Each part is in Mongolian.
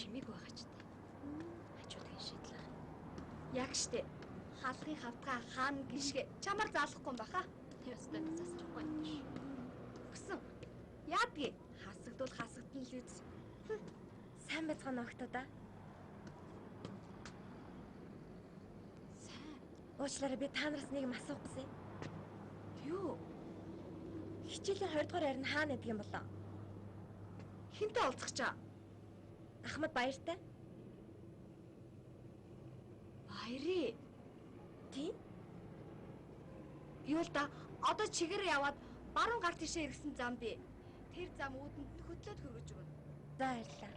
чимээгүй байгаа ч та. Хажуудын шийдлээ. Яг штэ. Хаалгын хавтгаа хаана гიშгэ чамаар заалахгүй юм баха. Тэр өстой би засчихгүй юм биш. Өгсөн. Яадгийг хасагдвал хасагдана л үз. Сайн байцгаана огтодаа. Сайн. Уучлаарай би та нараас нэг юм асуух гэсэн. Юу? Хичээлийн 20 дугаар харин хаана гэдэг юм болоо? Хинтээ уулзах чаа? Ахмад Баяртай. Баярыг. Тийм. Юу л да одоо чигээр яваад баруун гар тишээ ирсэн зам би. Тэр зам үүдэнд хөдлөөд хөргөж өгнө. За баярлалаа.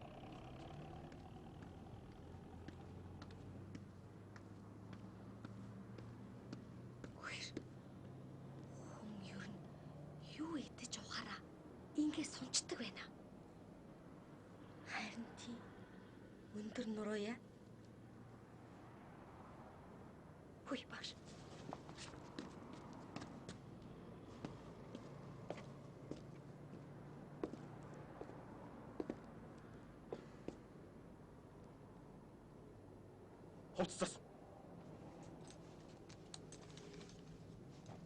Хүн ер нь юу идэж ухаараа ингэ сунчдаг байна. Харин тийм. Өндөр нурууя. Хөөе багш. Хувцас.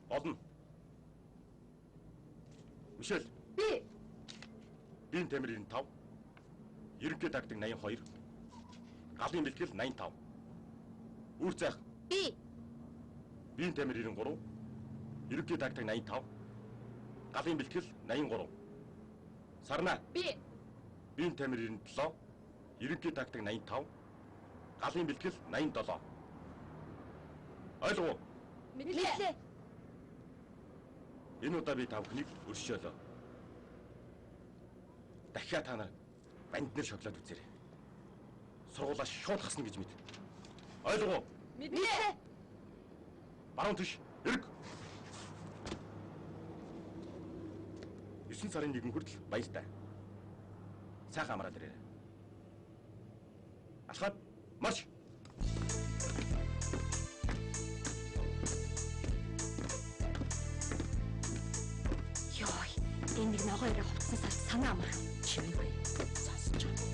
Олно. Мишель. Би. Бин Тамир 95. Ерөнхий тактик 82. Галын бэлтгэл 85. Үр цайх. Би. Бин Тамир 93. Ерөнхий тактик 85. Галын бэлтгэл 83. Сарна. Би. Бин Тамир 97. Ерөнхий тактик 85. Галын бэлтгэл 87. Ойлгов уу? Мэдлээ. Энэ удаа би та бүхнийг өршөөлөө. Дахиад та нар банднэр шоколад үзээрэй. Сургуулаа шууд хасна гэж мэд. Ойлгов уу? Мэдлээ. Баруун тийш эрг. 9 сарын 1 хүртэл баяртай. Сайхан амраад ирээрэй. Алхаад марш. Йой, энэ нэг ногоо ирээ хувцснаас санаа амрах. Чимээгүй. Сонсож байна.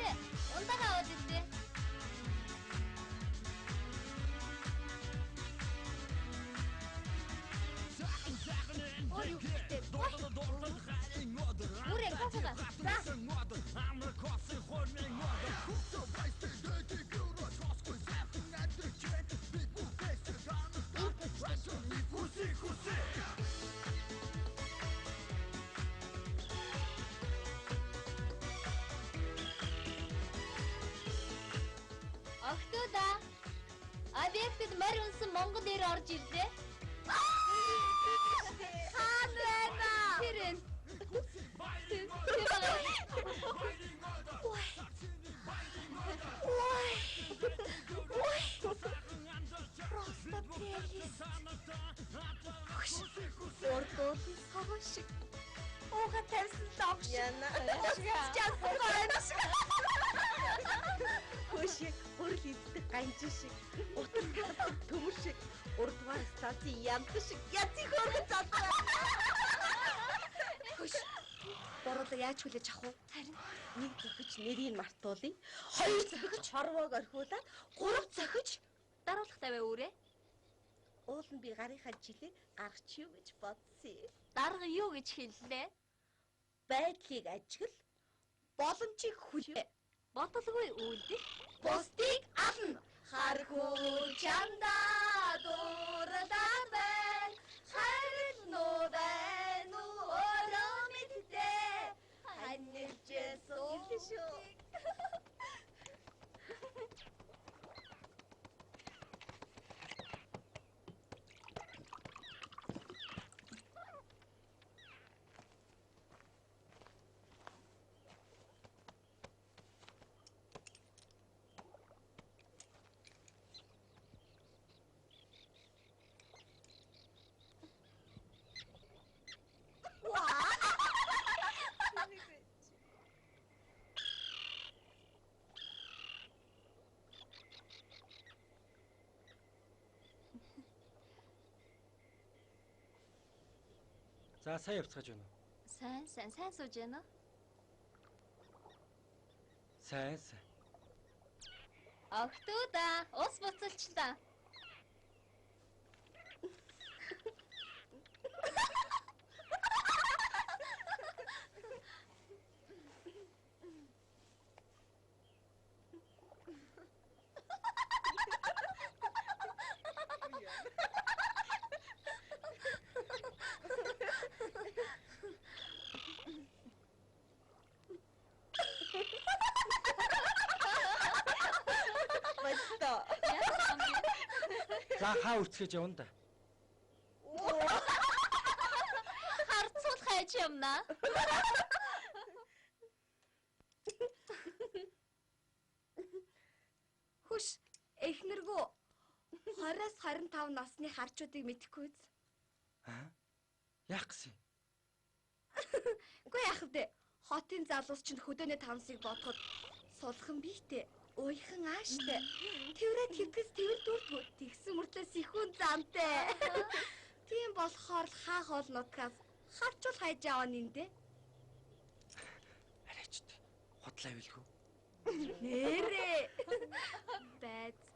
Хичээлээ ундагаа аваад ирдээ. Ой, юу гэдэг. Үрээ кофега. Октода. Объектэд морь унсан Монгол эр орж ирлээ. Хаан байна. Тэрэн. Просто прелесть. Ордол саван шиг. Ууга тавьсан лог шиг. Яна. Чансан гойно шиг. Хөшиг хөрл идэх ганж шиг. Утас гардаг төмөр шиг. Урдугаар станцын янт шиг. Языг хөргөж чадсан. Хөш. Бороо яаж хүлээж авах вэ? Харин нэг зохиж нэрийг мартуулъя. Хоёр зохиж хорвоог орхиулаад, гурав зохиж Даруулахтай бай үрээ. уул нь би гарынхаа жилийг гаргачих юу гэж бодсон юм. Дарга юу гэж хэллээ? Байдлыг ажигл, боломжийг хүлээ. Бодолгүй үйлдэл. Бусдыг ална. Хархуу чамдаа дурлаад байна. Харин нуудай өөрөө мэдтээ. Ханилжсэн шүү. За сайн явцгааж байна уу? Сайн сууж байна уу? Сайн. Октода ус буцалчлаа. За хаа үрцгэж явна да. Харцуул хайж юмнаа. Хүш, эхнэргүү 20-аас 25 насны харчуудыг мэдэхгүй үз. Яах гэсэн? Үгүй яах вэ? Хотын залуус чинь хөдөөний тавсыг бодоход сулхан бийтэй, уйхан ааштай. Тэврээд хэвгээс тэвэр дүүрдгүү. Тэгсэн мөртлөө сэхүүн замтай. Тийм болохоор хаа хоол нутгаас харчуул хайж аваа нэмдэ. Арайчд. Худлаа билгүү. Нэрээ.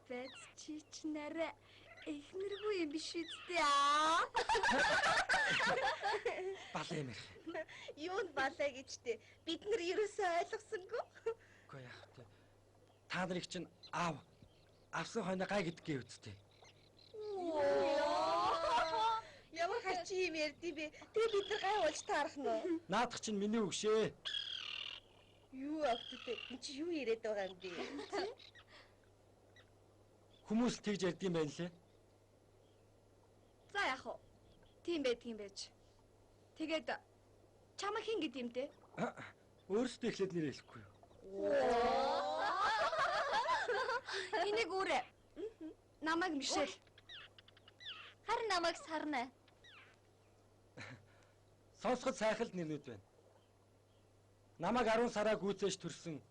Бэц чич нараа эхнэргүй юм биш үстэй аа. Балаа юм ярих. Юунд балаа гэжтэй. Бид нар ерөөсөө ойлгосонгүй. Үгүй яах вэ? Та нарыг чинь авсан хойно гай гэдгээ үсттэй. Ямар хачин юм ярьдээ бэ? Тэгээ бид нар гай болж таарах нь уу? Наадах чинь миний үгшээ. Юу авттай? Энд чи юу яриад байгаа юм бэ? Хүмүүс тэгж ярьдсан байх лээ. За яах вэ? Тийм байдгийн байж. Тэгээд чамаа хин гэд юм те? Өөрөөсөө эхлээд нэр хэлэхгүй юу? Энийг үрээ. Намайг Мишель. Харин намайг Сарна. Сонсоход сайхалд нэрнүүд байна. Намайг 10 сараа гүйцээж төрсөн.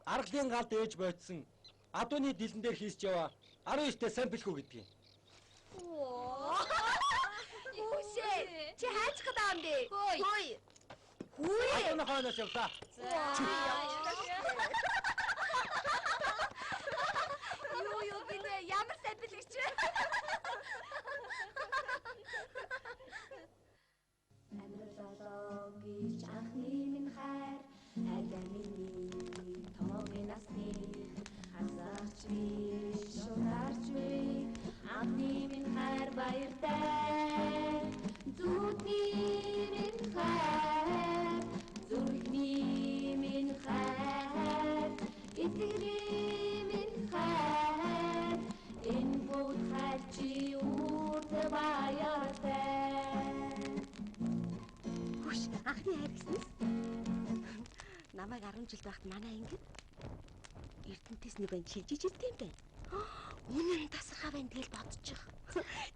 Аргалын галд ээж бойтсон. Адууны дэлэн дээр хийсч яваа. 19-т сайн бэлхүү гэдгийг. Хүшээ. Чи хайж гадаа юм бэ? Хөөе. Хөөе. Адууны хойноос явлаа. За. намайг 10 жил байхад манай ангид Эрдэнтес нэг байн чижиж ирсэн юм байна. Үнэн тасархаа байна тэгэл бодчих.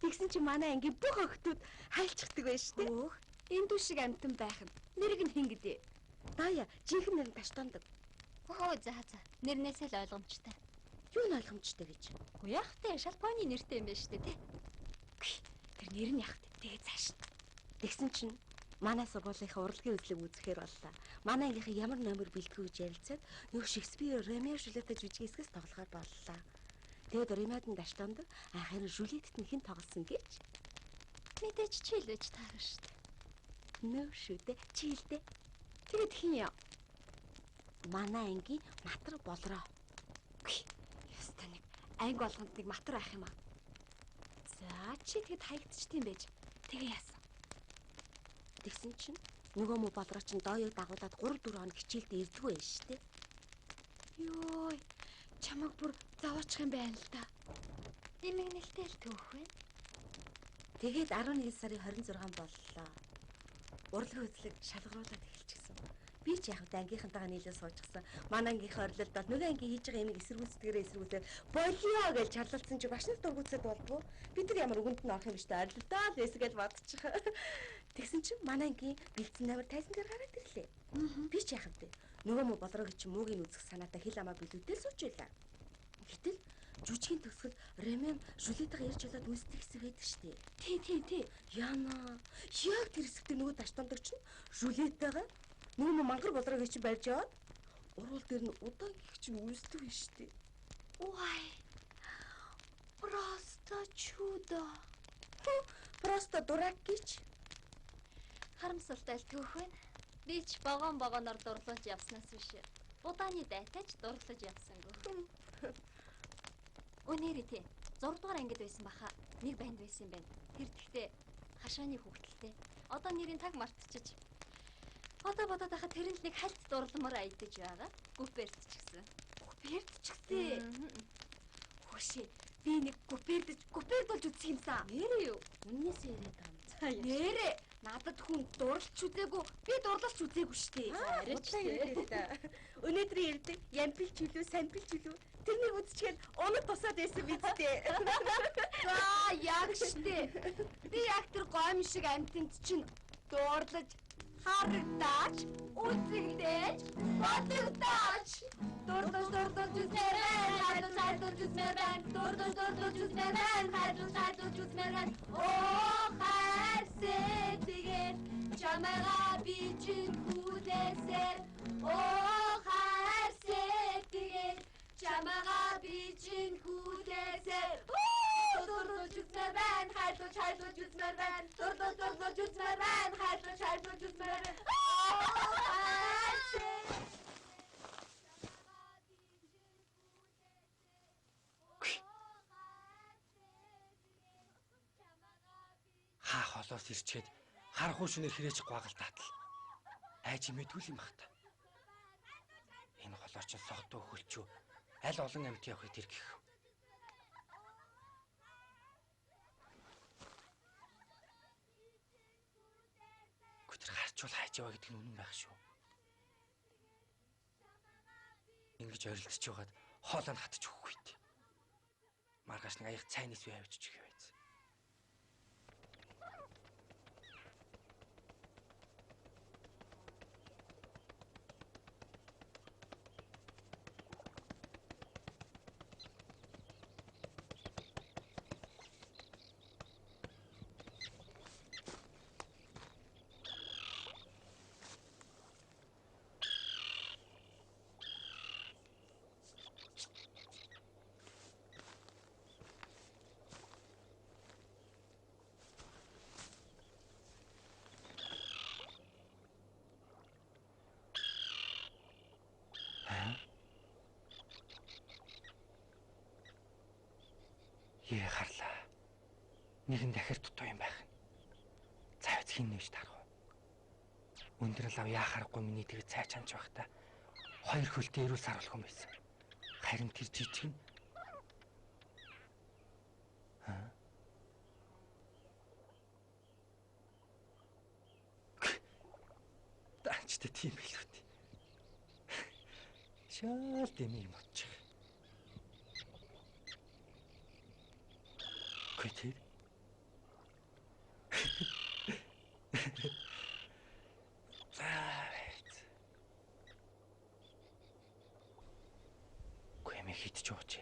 Тэгсэн чи манай ангийн бүх охтууд хайлцдаг байж штэ. Өөх, энэ дүү шиг амтан байхад нэрийг нь хин гэдэг. Даяа, жинхэнэ нэр нь таштондог. Өө за. Нэрнээсээ л ойлгомжтой. Юу н ойлгомжтой гэж? Үгүй яахтэй шалбооны нэртэй юм байна шүү дээ, тий. Тэр нэр нь яах вэ? Тэгээ цааш. Тэгсэн чинь манай сургуулийнхаа урлагийн үзлэг үзэхээр боллоо. Манай ангийнхаа ямар номер бэлтгэв гэж ярилцаад нөгөө Шекспир Ромео Жюльетта жүжиг хэсгээс тоглохоор боллоо. Тэгээд Римадын даштонд харин Жюльеттт нь хэн тоглосон гэж? Мэдээж чи л байж таарна шүү дээ. Нөө шүү дээ. Чи л дээ. Тэгээд хин яа? Манай ангийн матар болроо. Яста нэг анги болгонд нэг матар авах юм аа. За чи тэгэд хаягдчихдээ юм байж. Тэгээ яасан. Тэгсэн чинь нөгөө мө болроо чинь дооёг дагуулад 3-4 хоног хичээлдээ ирдэггүй байж штэ. Йой. Чамаг бүр заваачих юм байна л да. Имэгнэлтэй л төөх вэ? Тэгээд 11 сарын 26 боллоо. Урлагийн үзлэг шалгаруулаад эхэлчихсэн. Би ч яг ангийнхантайгаа нийлээ суучихсан. Манай ангийнхаа орилолд бол нөгөө ангийн хийж байгаа юмыг эсэргүүцдгээр болио гэж чарлалцсан чи башнаас дургуцаад болдгоо. Бид нар ямар өгөнд нь орох юм биш үү? Орилолдоо л эсэ гэж бодчих. Тэгсэн чинь манай ангийн бэлдсэн намар тайзан дээр гараад ирлээ. Би ч яах вэ? Нөгөө мө болроо гэж муугийн үзэх санаатай хил амаа билүүдэл суучилаа. Гэтэл жүжигийн төгсгөл Ромео Жюльеттагаа ярьж болоод үнсдэг хэсэг байдаг штэ. Тий. Яна. Яг тэр хэсэгтээ нөгөө даштондог чинь Жюльеттагаа нөгөө мангар болроо гэж барьж яваад урвал дээр нь удаан гих чинь үнсдэг юм штэ. Ой. Просто чудо. Просто дурак гэж. Харамсалтай л төөх вэ? Би ч богооноор дурлуулж явснаас биш. Удааны дайтайч дурлаж явсангүй. Өнөөдөр тий 6 дугаар ангид байсан баха. Нэг банд байсан юм байна. Тэр тэгтээ хашааны хүүхдэлтэй. Одоо нэрийн таг мартчихж. Одоо бодоод байхад тэр нь нэг хальт дурламар аядаж байгаа. Гүперт ч гэсэн. Гүперт ч гэсэн. Хөөшөө. Би нэг гүперт болж үзэх юмсан. Нэрээ юу? Үннээс яриад байгаа юм. За нэрээ. Надад хүн дурлалч үзээгүй. Би дурлалч үзээгүй штэ. Арич дээ. Өнөөдрийн ярддаг ямпилч үлээ, сампилч үлээ. Тэрнийг үзчихээд унаг тусаад байсан биз дээ. За яг штэ. Би яг тэр гомь шиг амтнд чинь дуурлаж харагдаач, үзэгдээж, бодогдооч. Дурлаж үзмээрэн, хайрлаж үзмээрэн, дурлаж үзмээрэн, хайрлаж үзмээрэн. Оо хайр сэтгэл чамайга би чин хүлээсээр. Оо хайр сэтгэл чамайга би чин хүлээсээр. Дурлаж үзмээрэн, хайрлаж үзмээрэн, дурлаж үзмээрэн, хайрлаж үзмээрэн. Хаа холоос ирчээд хар хуушнэр хэрэж гуагалдаад л айж мэдгүй юм бах та. Энэ холоор ч согтуу хөлчөө аль олон амьд явахыг тэр гэх. Гүтэр харчвал хайж яваа гэдэг нь үнэн байх шүү. Ингэж орилдож байгаад хоолоо хатж өгөхгүй дээ. Маргааш нэг аяг цайнаас үе авчиж өгье байц. Харлаа. Нэгэн дахир дутуу юм байх. Цайвц хин нэж тарах уу? Өндрөл ав яахарахгүй миний тэр цай чамч байх та. Хоёр хөлтэй ирүүл саруулах юм байсан. Харин тэр жижиг нь Даачтай тийм билүү. Шаал дэмий муучих. Гүйтэр. Гүмэ хитж ууч.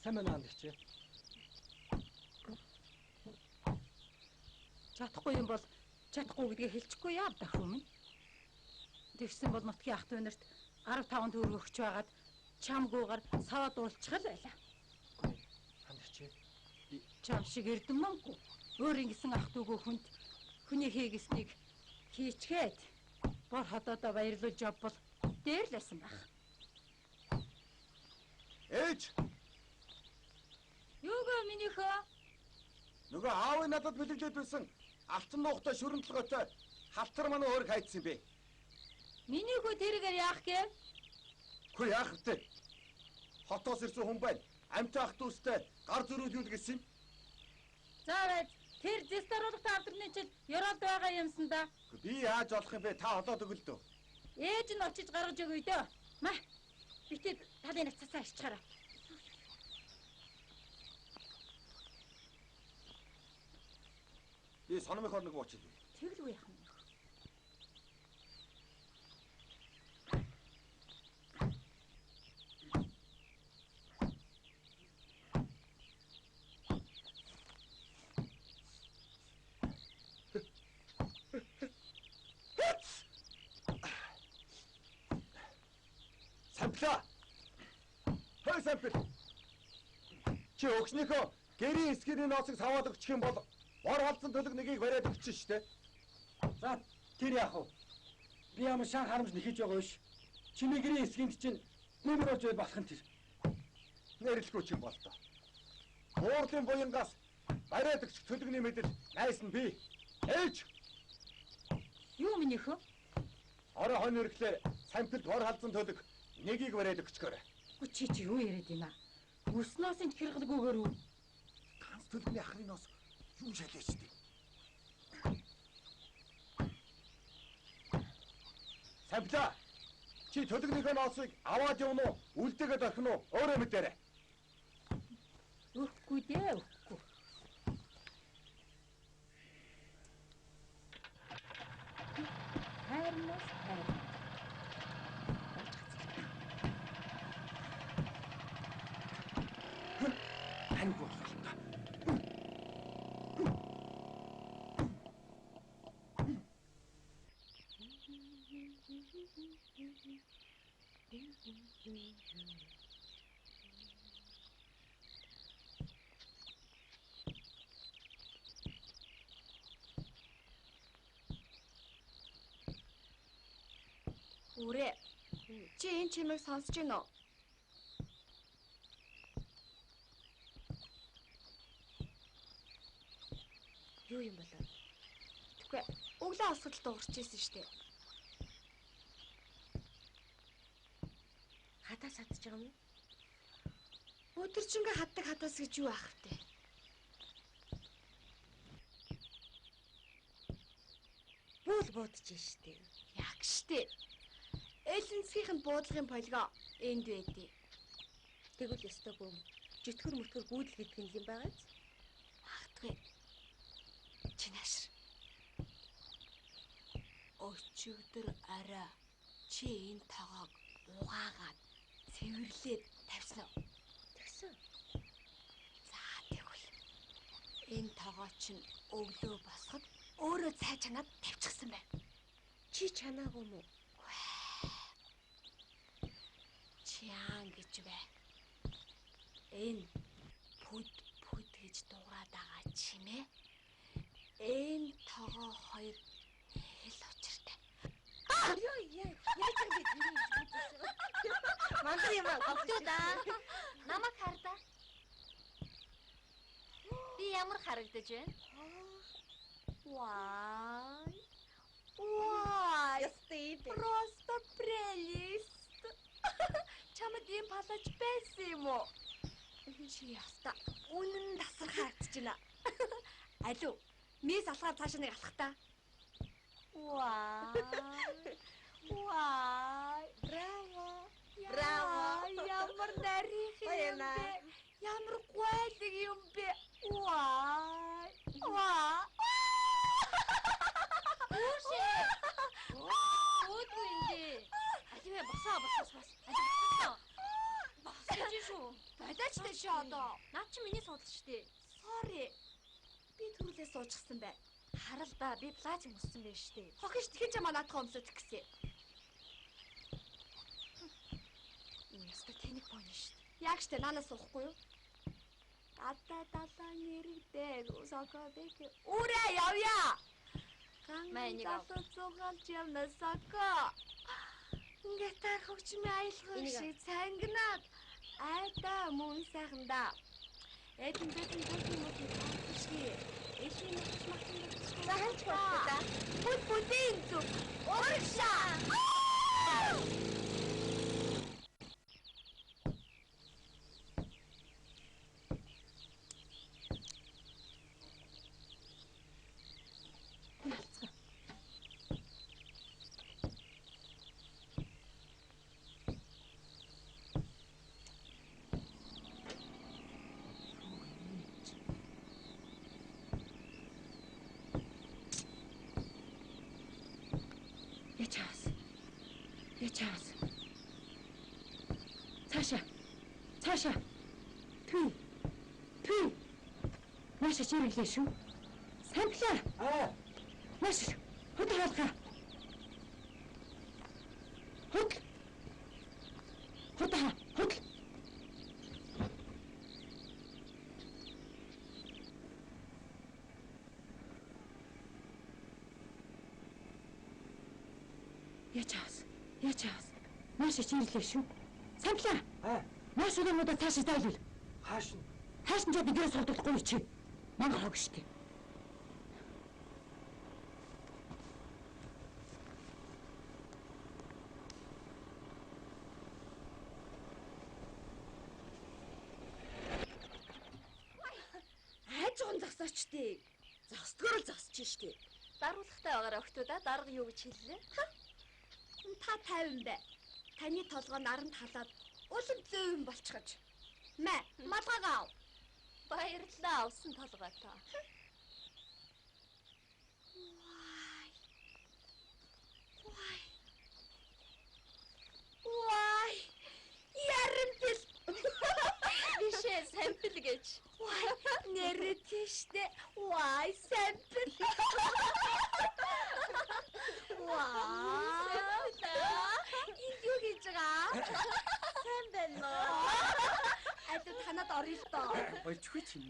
Сайн байна андагч. Чадахгүй юм бол чадахгүй гэдгээ хэлчихгүй яа дахин минь. Тэгсэн бол нутгийн ах トゥ нарт 15 төгрөг өгч байгаад чамгуугаар саваад уулчих л байлаа. Андагч. Чам шиг эрдэм мангу. Өөр ингэсэн ах トゥ гөө хүнд хүний хийгээснийг хийчгээд бор хотоодоо баярлуулж явбал дээрлсэн байх. Ээж! Юугаа минийхөө? Нөгөө аавын надад бэлэглээд байсан алтан нуухтай шүрэн толгойтой халтар манай өөрийг хайдсан бэ. Минийхөө тэргээр яах гээ? Хөө яах вэ? Хотоос ирсэн хүн байна. Амтай ах トゥ устай гар зөрүүлүүл гэсэн юм. За байж тэр зэстаруулах авдрын чил ёроолд байгаа юмсан да. Би яаж олох юм бэ? Та олоод өгөл дөө. Ээж нь очиж гаргаж өгье дөө. Маа. Битээ талын цацаа иччихараа. Би сономын хорног буучих. Тэглгүй яах юм. Самплаа. Хой сампл. Чи өгснийхөө гэрийн эсгэрийн ноосыг саваад өгчих юм бол ор халдсан төлөг нэгийг бариад өгч штэ. За тэр яах вэ? Би ямар шан харамж нэхэж байгаа биш. Чиний гэрийн эсгийнд чинь нэмэр болж байх болох нь тэр. Нэрлэхгүй ч юм бол тоо. Уурлын буянгаас бариад өгчих төлөгний мэдэл найс нь би. Ээж. Юу минийхөө? Орой хонь ирэхлээр самплд ор халдсан төлөг нэгийг бариад өгчгөөрэй. Гү чи юу яриад юм аа? Өснөөс нь хэргэлгүйгээр үү? Ганц төлөвний ахрын ноос юу шалээч дээ. Самплаа. Чи төлөвнийхөө ноосыг аваад явна уу? Үлдээгээд орхино уу? Өөрөө мэдээрэй. Өгөхгүй дээ, өгөхгүй. Хайрнаас хайр. Тань бодлоо. Үрээ. Чи энэ чимээг сонсож байна уу? Юу юм болоо? Тэгвэл өглөө хосгодол дуурч ирсэн штэ. Хатаа садж байгаа юм уу? Өдөржингөө хаддаг хатаас гэж юу ах вэ? Бүүл буудаж штэ. Яг штэ. Элэнцгийнх нь буудлагын полго энд байдیں۔ Тэгвэл ёстой бөөм. Житгэр мөтгөр гүйдэл гэдэг юм байгаа ч. Магадгүй. Чинашир. Өчигдөр орой чи энэ тоогоог угаагаад цэвэрлээд тавьсан уу? Тэгсэн. За тэгвэл энэ тоогоо чинь өглөө босоход өөрөө цай чанаад тавьчихсан байна. Чи чанаагүй юм уу? Чиан гэж бай. Энэ пүд гэж дуурайд байгаа чимээ. Энэ тоогоо хоёр хэл учиртай. Яа яаж ингэ тэрийг үзсэн. Мантар юм аа. Октода. Намайг хардаа. Би ямар харагдаж байна? Вай. Вай. Ястэй. Просто прелесть. Чамд ийм палаж байсан юм уу? Чи яста үнэн тасар харагдаж байна. Алуу, мис алгаар цаашаа нэг алах та. Вай. Вай. Браво. Браво. Ямар нарийн юм бэ? Ямар гуйлэг юм бэ? Вай. Вай. Үүшээ. Өөдгүй энэ. Аливэ босоо. Босож шүү. Бодооч дэшээ одоо. Наад чи миний судал штэ. Sorry. Би түрүүлээ суучихсан бай. Харал да. Би плаж өмссөн байж штэ. Хохиш тэгэж чамаа наадах өмсөж гисэн. Яста тэнийг боно штэ. Яг штэ наанаас суухгүй юу? Далаа нэрэгдээ сокоодыг үрээ явъя. Майныг ав. Цугаал чамнаа соко. Гитар хөгжмийн аялал шиг цангинаад айда мөн сайханда. Эдэн мөн шиг эшийн махсан Заханч болтой. бүдийн зүг. Урагшаа. Ячас. Цаашаа. Түй. Маш чирэглээ шүү. Самплаа. Маш хөт хаалгаа. Хөт. Худаа худал. Яаж авас. Маш их ирлээ шүү. Сандлаа. Маш өнөөдөр цааш тайлбар. Хааш нь бидээс сурдахгүй чи. Мангар хог штэ. Хайжгон засаачдээ. Зогсдгоор л зогсож штэ. Даруулахтай байгаараа охтуудаа дарга юу гэж хэллээ? Та 50 бай. Таны толгой наранд халаад улам зөв юм болчихож. Мэ, малгайгаа ав. Баярлалаа авсан толгойтой. Вай. Ярамтэл. Бишээ сампл гэж. Вай, нэрэт штэ. Вай, сампл. Вай. Энд юу хийж байгаа? Сайн байна уу? Айд танад орё л доо. Болчихгүй ч юм.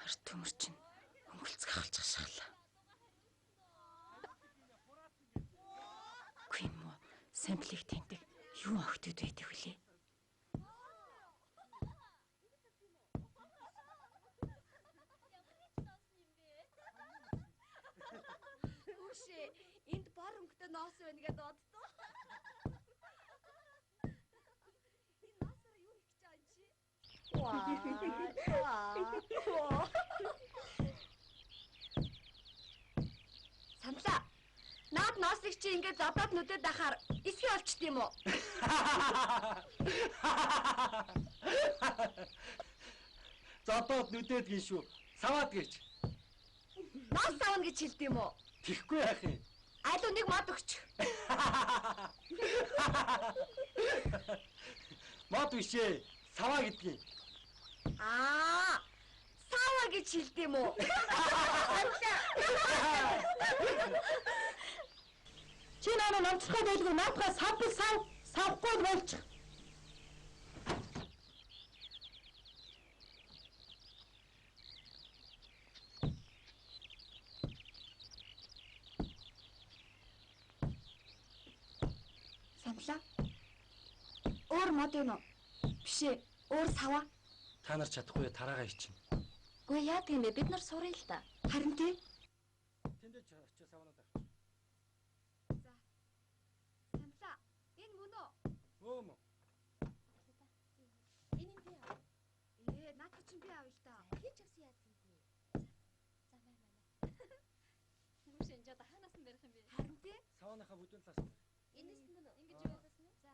Ард төмөр чинь өнгөлцөх ахалчих шахлаа. Үгүй юм уу? Самплыг тэндэг юу охтууд байдаг вүлээ? Үшээ, энд бор өнгөтэй ноос байна гэдээ боддоо. Энэ ноосоо юу хийх гэж байгаа чи? Сандлаа. Наад ноосыг чи ингээд зодоод нүдэд дахаар эсхий олчт юм уу? Зодоод нүдэд гин шүү. Саваад гэрч. Ноос савна гэж хэлд юм уу? Тихгүй яах юм. Алуу нэг мод өгч. Мод бишээ. Саваа гэдгийг. Сава гэж хэлд юм уу? Чи наа номцохой байлгүй наадхаа савхгүй болчих. Сандлаа. Өөр мод юу нэ? Бишээ, өөр сава. Та нар чадахгүй тараагаа ичнэ. Гүй яа тийм бэ? Бид нар суръя л да. Харин тий. Тэндэж очиж савнаад авч. Сандлаа. Энэ мөн үү? Өөм. Энийг би аа. Наад чинь би авъя л да. Хийж авсан яа тийм бэ? За манай. Нүш энэ жоо хаанаас нь барих юм бэ? Харин тий. Савныхаа бүдүүн цаас. Энэс нь ингэж юу байсан нь? За.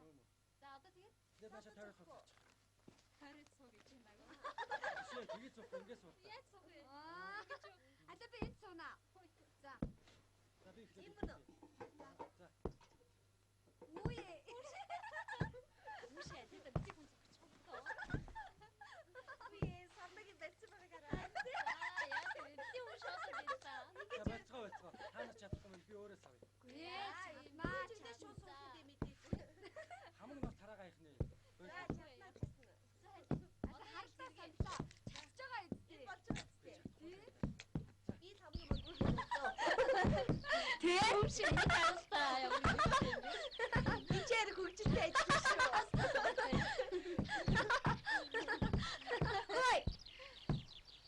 За одоо тэгээд Тэгээд наашаа тойрох. хараад суу гэж юм байна. Бишээ тэгээд суух ингээс суух. Яаж суу вэ? Алаа би энд суунаа. За. За би ихлээ. Энэ мөн үү? За. Үе. Нүш яа тэгээд би хүн суучих. Үе, сарнагийн барьсан байгаараа. Яа тэгээд би хүн шоосоо гэлээ. За бацгаа. Та нар чадахгүй юм би өөрөө савъя. Маа чидээ шууд суух юм мэдээ. Хамаг нор тараагаа их нэ. Харалтаа сандлаа. Чадж байгаа үстэй. Болж байгаа үстэй. Би хамгийн мөнгө. Тэ? Нүш энэ хаалтаа явна. Бичээр хөгжилтэй ажиллаж шүү. Хөөе.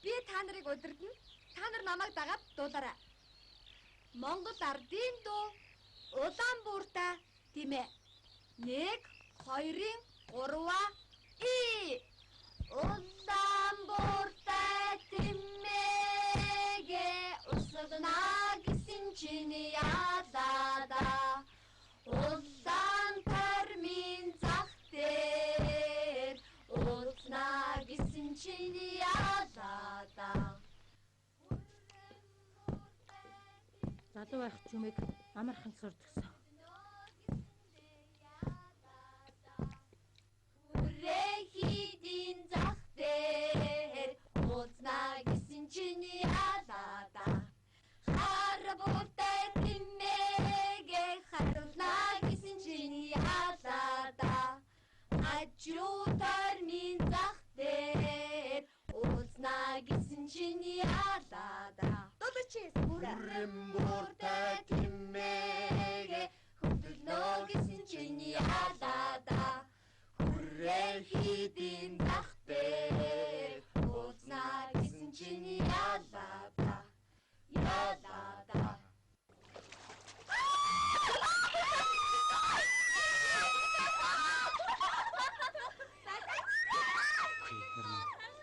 Би та нарыг удирдна. Та нар намайг дагаад дуулаарай. Монгол ардын дуу Улаанбууртаа тийм ээ. 1 2 3 И Улаанбууртаа тэмээгээ усгана гэсэн чиний яалаа. Улаан тармин зах дээр узнаа гэсэн чиний яалаа. Залуу байх чүмэг амархан сурдгсан.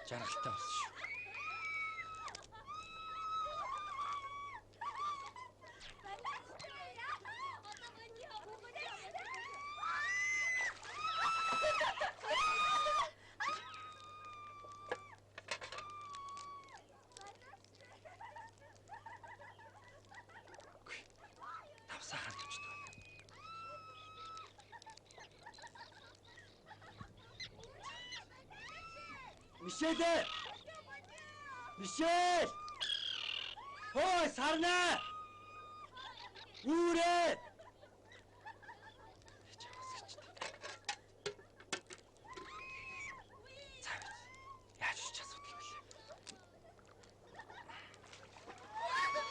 Жаргалтай болсон шүү. Тавсаа хандж очдог. Мишель! Мишель! Хой, сарнаа! Үүрээ! Яаж ч асуудал вэ?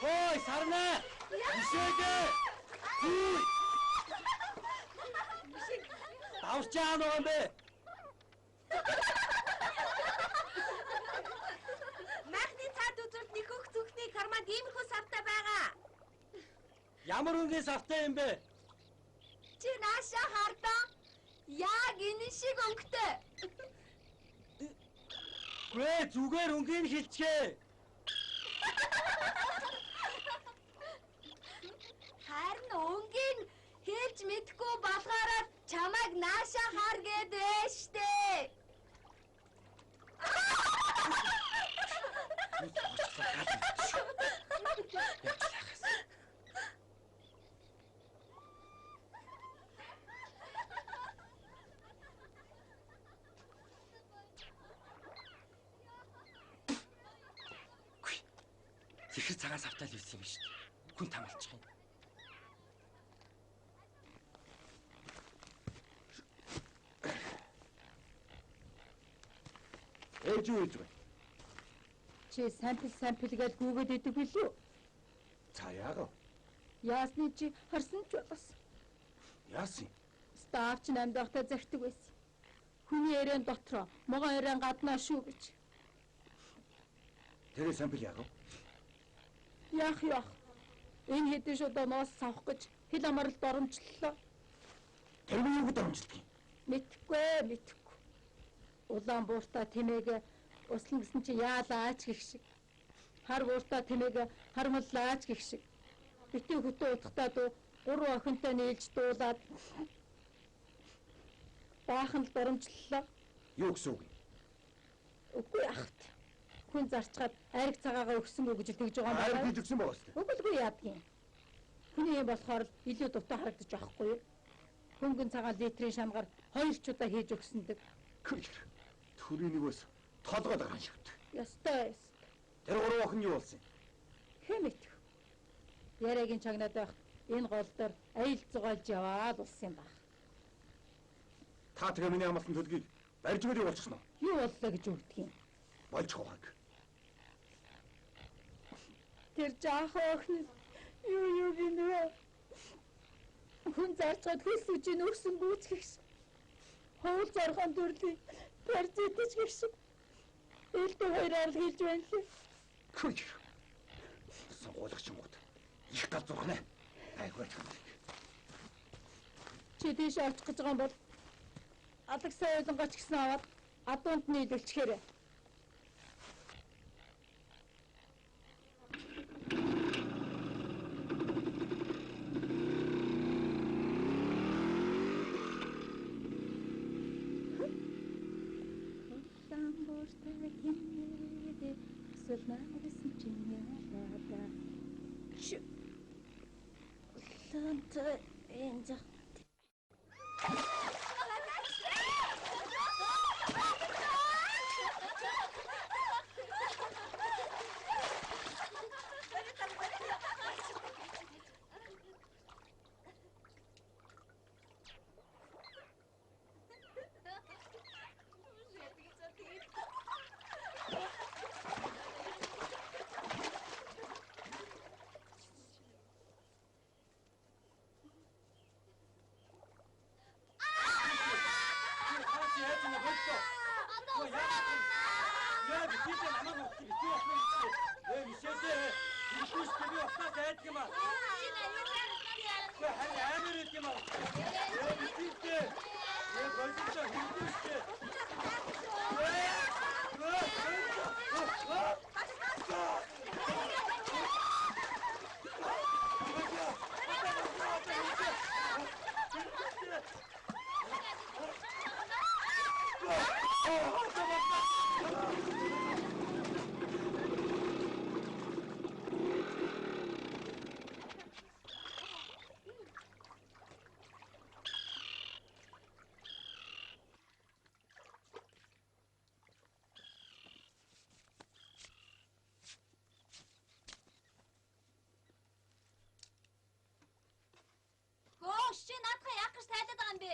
Хой, сарнаа! Мишель! Хүй! Давчаа нөгөө юм бэ? Махны цаад үзүүлд нэг хөх зүхний карманд иймэрхүү савтай байгаа. Ямар үнгийн савтай юм бэ? Чи наашаа хардаа. Яг энэ шиг өнгөтэй. Гээ зүгээр үнгийн хэлчихээ. Харин өнгийн хэлж мэдгүй болохоор чамайг наашаа хар гэдэг штэ. Зэхэр цагаан савтай л байсан юм шүү дээ. Хүн тамалчих юм. Ээж юу хийж байна? Чи сампл гэж гүгээд идэг билүү? За яагаад? Яасны чи харсан ч бас. Яасан? Стафч намдахтай захидаг байсан. Хүний ярен дотроо, могоо ярен гаднаа шүү гэж. Тэр сампл яагаад? Яах. Энэ хэдэн шудаа ноос савах гэж хил амралд оромжллоо. Тэр нь юу гэдэг амжилт юм? Мэдхгүй. Улаан бууртаа тэмээг услан гэсэн чи яалаач гэх шиг. Хар бууртаа тэмээг хармаллаач гэх шиг. Битүү хөтөө утгатаа дуу 3 охинтой нийлж дуулаад баахан л доромжллоо. Юу гэсэн үг юм? Үгүй ахт. Хүн зарчгаад айраг цагаагаа өгсөнгөө гэж тэгж байгаа юм Хайр байна. бий өгсөн байгаа шүү. Үгүйгүй яадгийн. Хүний юм болохоор л илүү дутаа харагдаж байхгүй юу? Хөнгөн цагаан литрийн шамгаар 2 чудаа хийж өгсөндөг. Төрийн нэгөөс толгойд гарсан шүү. Ястай. Тэр 3 охин юу болсон юм? Хэмэт. Яриагийн чагнаад байх энэ гол дээр айл зугаалж яваад улсан юм баг. Та тэгээ миний амлалтын төлгийг барьж өгөөд явуулчихсан уу? Юу боллоо гэж өгдөг юм. Болж хувааг. Тэр жаахын юу гинэ. Хүн зарчгаад хөлсөж нөхсөн гүйцгийгш. Хоол зархан дүрлий. Парзитэж гихш. Элдэ хоёроор л хэлж байна лээ. Сонгуулагчингууд их гал зурхнаа. Айгүй. Чи тийш авчих гэж байгаа юм бол алаг соёлонгоч гэсэн аваад адуунд нийлүүлчихээрэй. Ой, Хөөш чи наадхаа яах гэж тайлаад байгаа юм бэ?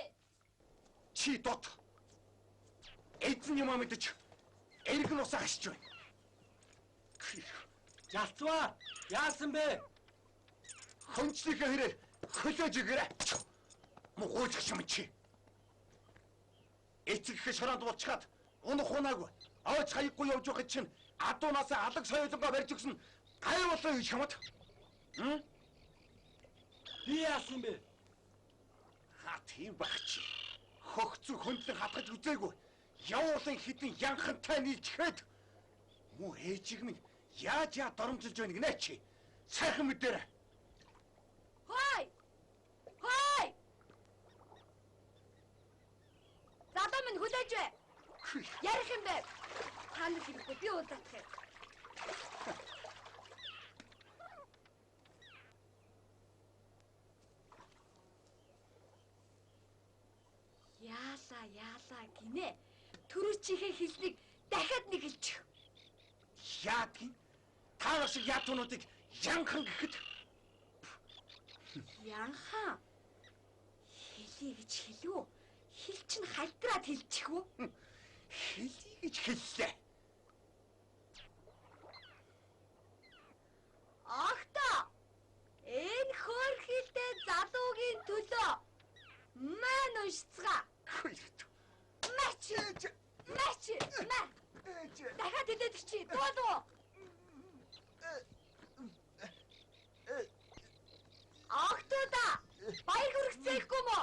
Чи дот. Эзэн юм мэдэж. Эрг нь усаа хашиж байна. Ялцваа. Яасан бэ? Хөнчлийнхээ хэрээр хөлөөж игээрэй. Муугүйч юм чи. Эцэг их шоронд булчгаад унах унаагүй. Авч хаяггүй явж байгаа чинь адуунаасаа алаг соёлонгаа барьж өгсөн гай болоо гэж хамт. Би яасан бэ? Ха тийм багч. Хөгцөг хөндлөн хатгаж үзээгүй. Явуулан хідэн янхантай нийлчихэд муу ээжиг минь яаж доромжилж байна гинэ чи. Сайхан мэдээрэй. Хой! Хой! Залуу минь хүлээж бай. Ярих юм бэ? Та нар хэрэггүй би уулзах юм. Яалаа гинэ. Түрүү чихээ хэлснийг дахиад нэг хэлчих. Яадгийн та шиг яатуунуудыг янхан гэхэд Янхан. Хэлий гэж хэлв үү? Хэл чинь халтраад хэлчих үү? хэлий гэж хэллээ. Ахта! Энэ хөөрхилтэй залуугийн төлөө маань уншицгаа. Мач! Дахиад хэлээд чи дуулуу. Ахтуда! Баяр хүргэцээхгүй мө?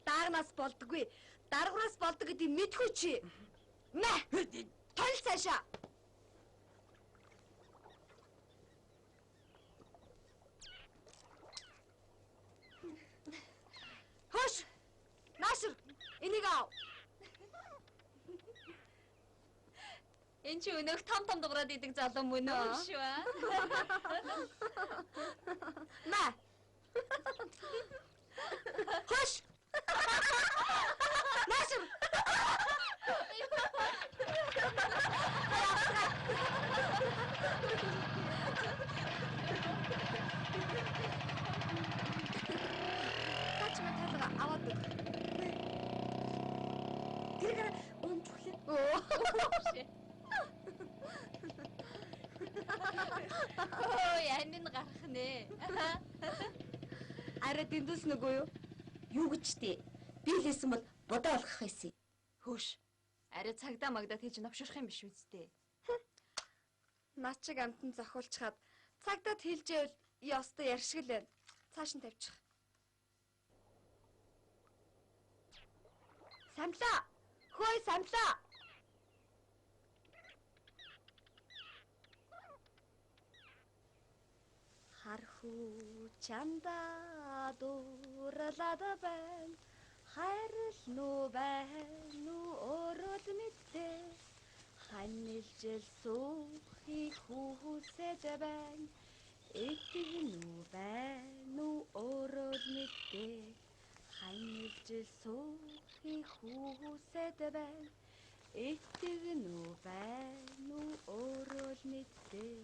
Дарнаас болдоггүй. Даргуураас болдог гэдэг мэдгүй чи. Мэ! Тол цаашаа. Хош! Нашир! Энийг ав. Энд чи өнөөх том дуграад идэг залуу мөн үү шүү аа? Мэ! Хош! Нашир! Тач маталга аваад өг. Тэр унжуулах. Оо янин гарах нэ. Арай дэндүүс нүгөө юу? Юу гэж дээ? Би лээсэн бол бодоо олгох байсан. Хөөш. Арай цагдаа магдаад хийж навширах юм биш үсттэй. Наад чиг амтан зохиулчихад цагдаад хэлжээвэл ёстой яршиг л байна. Цааш нь тавьчих. Самлаа! Хөөе самлаа! Хархуу чанда дурлаад байна. Хайрл нүү байна уу өөрөө л мэдээ. Ханилжил суухийг хүсэж байна. Итгэнүү байна уу өөрөө л мэдээ. Ханилжил суухийг хүсэж байна. Итгэнүү байна уу өөрөө л мэдээ.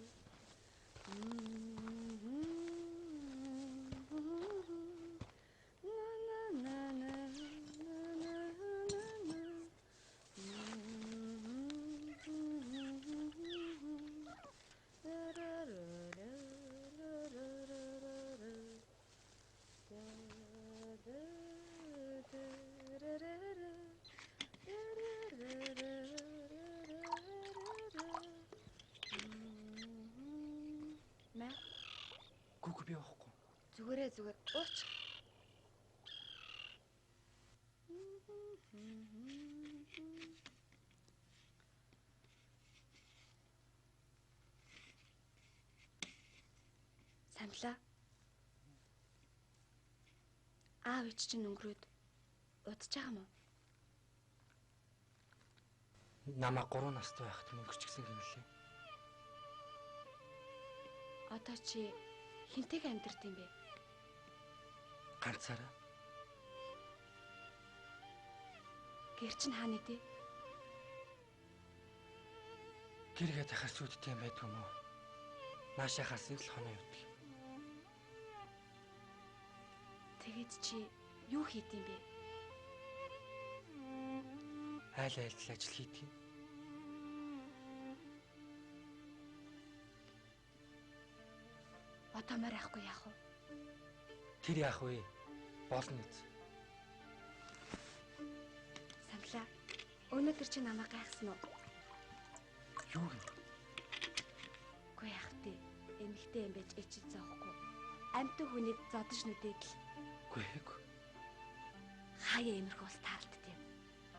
Гүг би явахгүй. Зүгээр ууч. Самлаа. Аав ич чинь өнгөрөөд удаж байгаа мó? Намаа 3 настай байхад өнгөрчихсэн гэмлээ. Одоо чи хинтэйг амьдард юм бэ? Ганцаараа. Гэр чинь хаана идэв? Гэргээ дахиад сүудтэй юм байдгүй мó. Наашаахаас л хоноо явдаг. Тэгээд чи юу хийд юм бэ? Айл айлтал ажил хийдэг. Одоо маар ахгүй яах вэ? Тэр яах вэ? Болно үз. Самлаа. Өнөөдөр чи намайг гайхсан уу? Юу гэнэ? Үгүй яах вэ? Эмэгтэй юм байж ичил зоохгүй. Амьтан хүнийг зодож нүдээд л Гүй. хаяа эмэрхүү ус таалдд юм.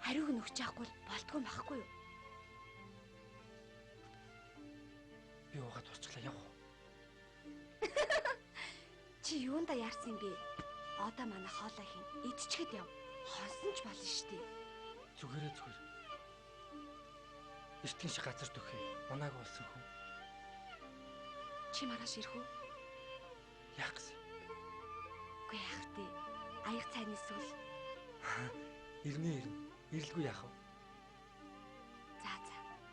Хариуг нь өгч яахгүй л болтгүй байхгүй юу? Би уугаад тусчлаа явах. Чи юунда яарсан бэ? Одоо манай хоолой хийн. Идчихэд яв. Хонсон ч болно штий. Зүгээр. Эртхэн шиг газар дөхөө. Унааг болсон хүн. Чи маргааш ирэх үү? Яах гэсэн? Үгүй яах вэ? Аяг цайны сүл. Ирнэ. Ирэлгүй яах вэ? За.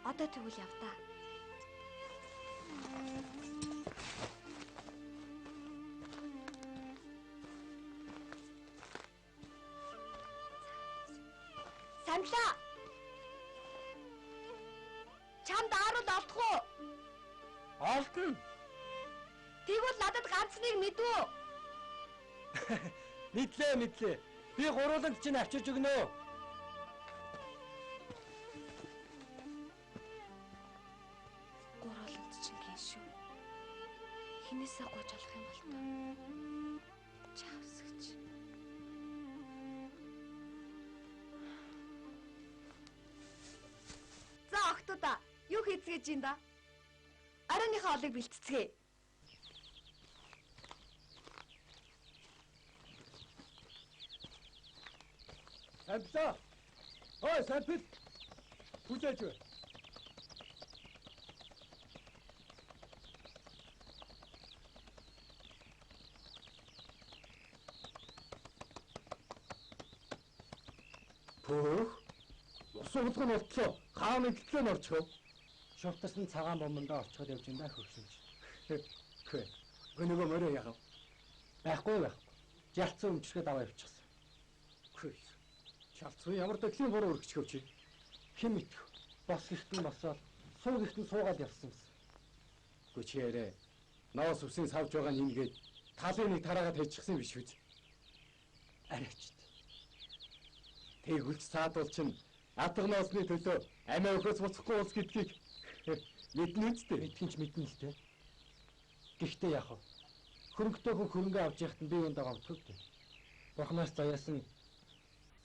Одоо тэгвэл яв та. Самлаа. Чамд ааруул олдох уу? Олдно. Тэгвэл надад ганцныг мэдвүү. Мэдлээ. Би гурвууланд чинь авчирч өгнө. Гурвууланд чинь хийн шүү. Хинээсээ гуйж болох юм бол тоо. Чавсгч. За охтуудаа, юу хийцгээж юм да? Арайныхаа олыг бэлтцгээе. Самлаа. Ой, сампил. Хүлээж бай. Пөөх. Усуулгын болтлоо. Хааны гэтлээ н орчихов. Шовтсон цагаан бомбондоо орчход явж энэ хөрсөнч. Хөө. Гөнөгөө мөрөө яах вэ? Байхгүй. Жалцсан өмчрөхөд аваа явчихсан. Хөө. Чалцсан ямар дэклийн буруу өргөчгөв чи? Хэн мэдэх? Бос гихтэн босоод суу гихтэн суугаад явсан юм. Гү чи ярэ. Ноос үсийн савж байгаа нь ингээд талын нэг тараагаад хийчихсэн биш үү? Арайч. Тэгвэл цаадуул чинь адга ноосны төлөө амиа өхөөс буцахгүй ус гэдгийг мэднэ үстэй. Мэдэн л дээ. Гэхдээ яах вэ? Хөрөнгөтэй хүн хөрөнгө авч яхад нь би үүнд байгаа төгтэй. Бурханаас заяасан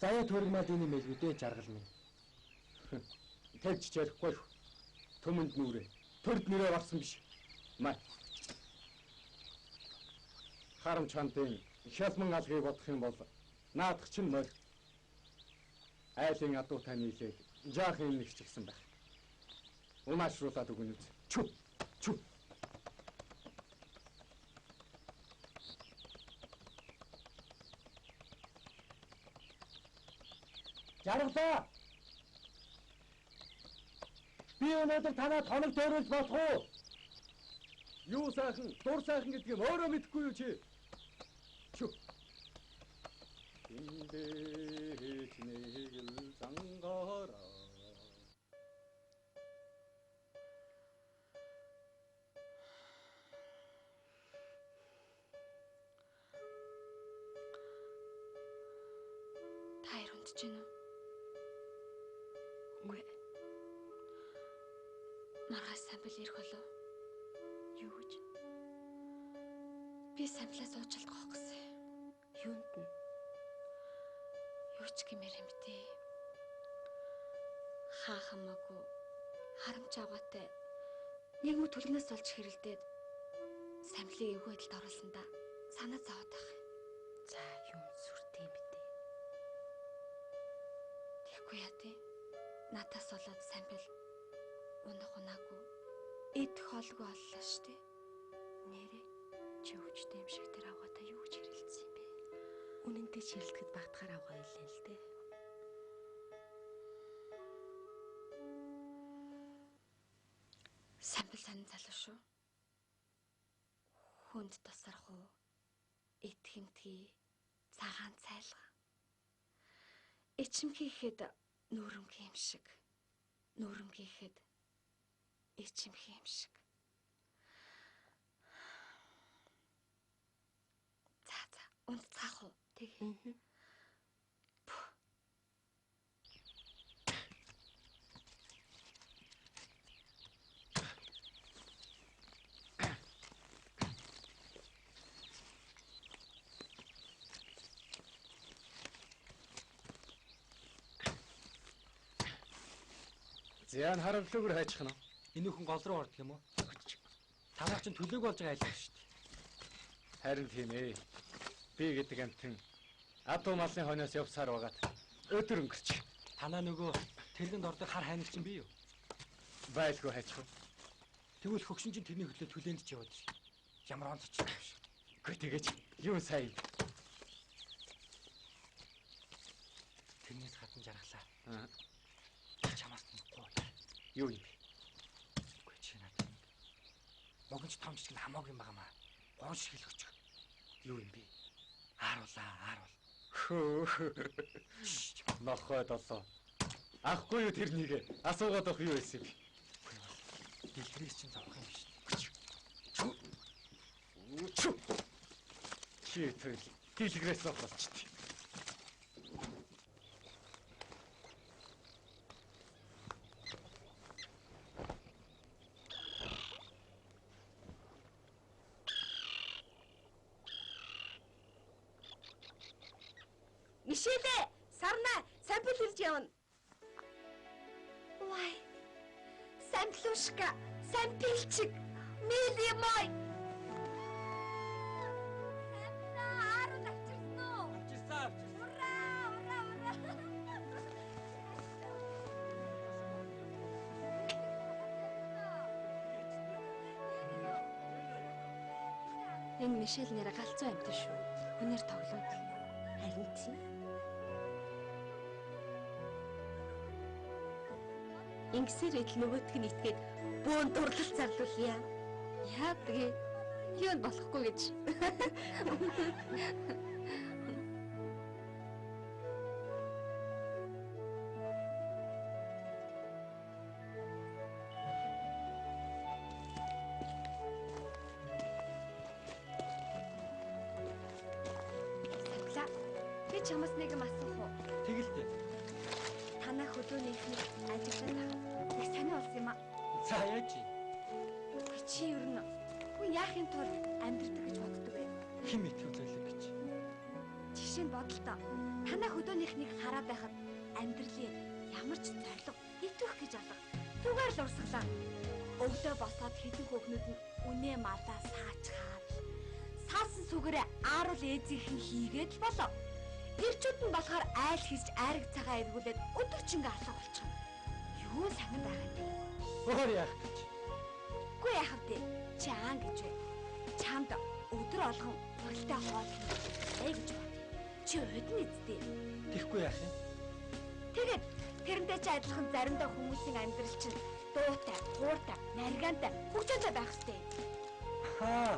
заяа төргмаад энэ мэлгүүдээ жаргал минь. Тэгж ярихгүй. Төмөнд нүрээ. Төрд нэрээ барсан биш. Маа. Харамч хантын шалман алгыг бодох юм бол наадах чинь морь. Айлын адуутай нийлээд жаах юм нэгчилсэн байх. Унаашруулаад өгнө үз. Чү. Жаргалаа. Би өнөөдөр танаад хоног дөрүүлж болох уу? Юу сайхан, дур сайхан гэдгийг өөрөө мэдэхгүй юу чи? Чү. Эндэж нэгэл зангаараа. Таяр унтж гэнэ үү? Үгүй. Маргааш самбал ирэх болов. Юу гэж? Би самблаас уучлалт гоох гэсэн. Юунд нь? Юу ч гэмээр юм бэ? Хаа хамаагүй харамч аваатай нэг мө түлнээс олж хэрэлдээд Самлыг эвгүй байдалд оруулсандаа санаа зовоод байх юм. За юм сүртэй юм бэ. Тэгэхгүй яа тий. Натаас болоод самбил унаагүй эд хоолгүй боллоо штэ. Нэрээ Чи өвчтэй юм шиг тэр авгаатаа юу гэж хэрэлдсэн юм бэ? үнэнтэй ширэлдэхэд багтахаар авгаа илээ л дээ. Самбил сонин залуу шүү. Хүнд тосархуу, итгэмтгий, цагаан цайлга. Ичимхийхэд нүүрэмхий юм шиг. Нүүрэмхийхэд ичимхий юм шиг. За, унтцаах уу? Тэгээ. Зяан харамтлуугаар хайчих нь. Энэ хүн гол руу ордог юм уу? Танаа чинь төлөөг болж байгаа айлгаж шүү дээ. Харин тийм ээ. Би гэдэг амтэн адуу малын хойноос явсаар байгаад өдөр өнгөрч. Танаа нөгөө тэргэнд ордог хар хайнал чинь би юу? Байлгүй хайчих уу? Тэгвэл хөгшин чинь тэрний хөдлөө түлээнд ч яваад ш. Ямар онц ч юм шиг. Үгүй тэгэж юу сайн. Тэрнээс хатан жаргалаа. Аа. Чамаас нэг гоо. Юу юм бэ? Үгүй чи надад. Могонч том жижиг нь хамаагүй юм байгаа маа. Гоо шиг л өчг. Юу юм бэ? Ааруул. Нохой долоо. Ахгүй юу тэрнийг асуугаад авах юу байсан бэ? Дэлгэрээс чинь зовх юм биш. Чи тэр дэлгэрээс болчихдээ. Мишэлээ, сарна, самбил хэлж явна. Вай. Самплушка, сампилчик, милимой. Самна, 10 авчирсан уу? Авчирсан. Ура. Энэ Мишель нэр галзуу амьтан шүү. Хүнээр тоглоод. Харин тийм. Ингэсээр идэл нөгөөтг нь итгээд бөөн дурлал зарлуулъя. Яа тэгээ. Юунд болохгүй гэж. Сагла. Би чамаас нэг юм асуух уу? Тэгэлтэй. Танай хөдөөнийхний ажиглал их сонио болсон юм аа. За яаж чи? Чи ер нь хүн яахын тулд амьдрдаг гэж боддог вэ? Хим итгэв зөөлөг гэж. Жишээ нь бодолтой. Танай хөдөөнийхнийг хараад байхад амьдралын ямар ч зориг итвэх гэж алга. Түгээр л урсгалаа. Өвдөө босоод хэдэн хүүхнүүд нь үнэ малаа саачгаад саасан сүгээрээ ааруул ээзийнхэн хийгээд л болоо. Ирчүүд нь болохоор айл хийж айраг цагаан эвгүүлээд өдөржингөө алга болчихно. Юу санаа байгаа юм бэ? Өөр яах гэж. Үгүй яах вэ? Чи аан гэж бай. Чамд өдөр олгон хөлтэй хоол хий гэж бод. Чи өдөн эзтэй. Тэхгүй яах юм? Тэгээд тэрнтэй ч адилхан заримдаа хүмүүсийн амьдрал чинь дуутай, хууртай, наригаантай, хөгжөөнтэй байх хэрэгтэй. Хаа.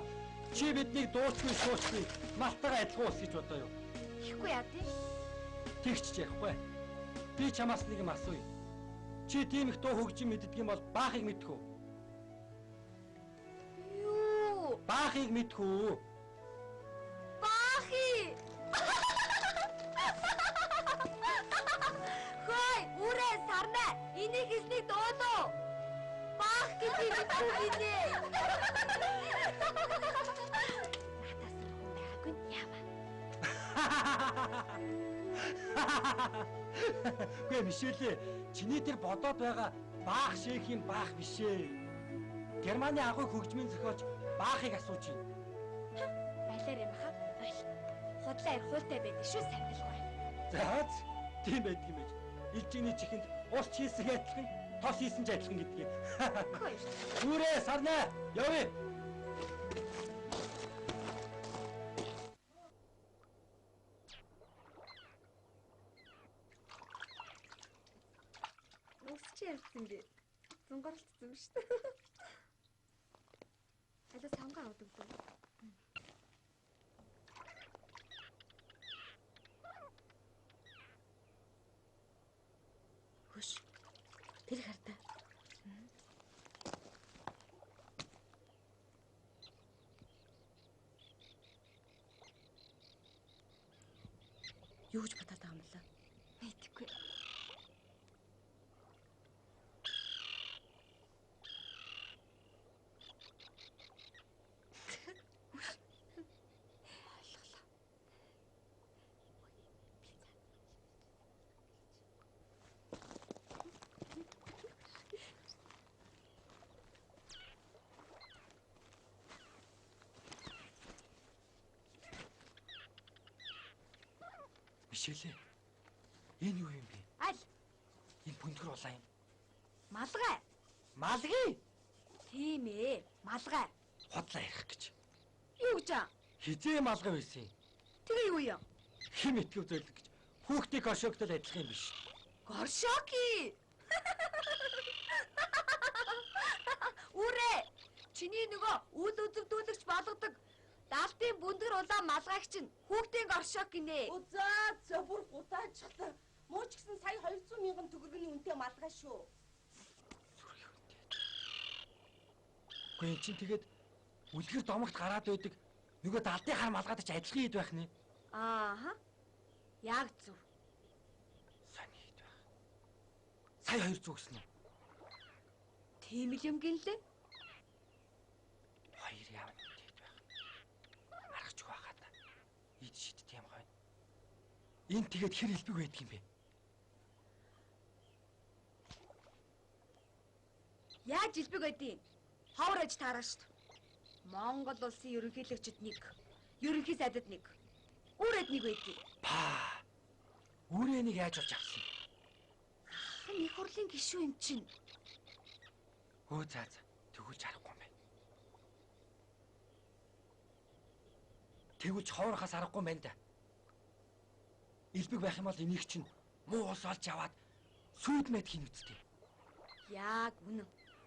Чи биднийг дуучгүй шуучгүй малтайгаа адилхан ус гэж бодоо юу? Ихгүй яа тий? Тэгч ярихгүй. Би чамаас нэг юм асууя. Чи тийм их дуу хөгжим мэддэг юм бол баахыг мэдэх үү? Юу? Баахыг мэдэх үү? Баахи! Хөөе, үрээ сарнаа. Энийг хэлний дуулуу. Баах гэдэг юм гинэ. Натаас хүн байгаагүй яава. Гүй Мишель, чиний тэр бодоод байгаа баах шейхийн баах биш ээ. Германы агуй хөгжмийн зохиолч Баахыг асууж юм. Байлаар юм хаа. Ойл. Худлаа ир хуйтай байдаг шүү самталгүй. За тийм байдаг юм байж. Илжигний чихэнд ус хийсэн адилхан, тос хийсэн ч адилхан гэдгийг. Үрээ сарнаа. Явъя. Үсч ярьсан гээ. Зунгарлцсан шүү дээ. Алаа самгаа аваад өгдөө. Хөш. Тэр хартаа. Юу гэж бодоод байгаа юм бэ? Мэдгүй. Мишэлээ. Энэ юу юм бэ? Аль Энэ бүндгэр улаан юм. малгай. Малгий. Тийм ээ. Малгай. Хотлоо ярих гэж. Юу гэж аа? Хизээ малгай байсан юм. Тэгээ юу юм? Хим итгэв зөвлөг гэж. Хүүхдийг оршогдол адилхан юм биш. Горшоки. Үрээ. Чиний нөгөө үл үзэгдүүлэгч болгодог даалтын бүндгэр улаан малгайг чинь хүүхдийн горшок гинэ. Үзээ бүр гутаачлаа. Муу ч гэсэн сая 200 мянган төгрөгийн үнэтэй малгай шүү. Гэхдээ эн чинь тэгээд үлгэр домогт гараад байдаг нөгөө далдын хар малгайд ч адилхан ид байх нэ. Ааха. Яг зөв. Сони ид байх. Сая 200 гэсэн үү? Тийм л юм гинлээ. Хоёр яав ид байх. Аргач байхаа та. Ид шидт юм гоё. Энд тэгээд хэр илбэг байдаг юм бэ? Яаж илбэг байдیں۔ Ховор аж таараа шүү дээ. Монгол улсын ерөнхийлөгчд нэг, ерөнхий сайдад нэг, үрээд нэг байдیں۔ Па. Үрээнийг яаж олж авсан? Хан их хурлын гишүүн юм чинь. Өө заа заа. Тэгүүлж харахгүй юм байна. Тэгүүлж хоорохоос аргагүй юм байна да. Илбэг байх юм бол энийг чинь муу ус олж аваад сүйд мэд хин үсттэй. Яг үнэн.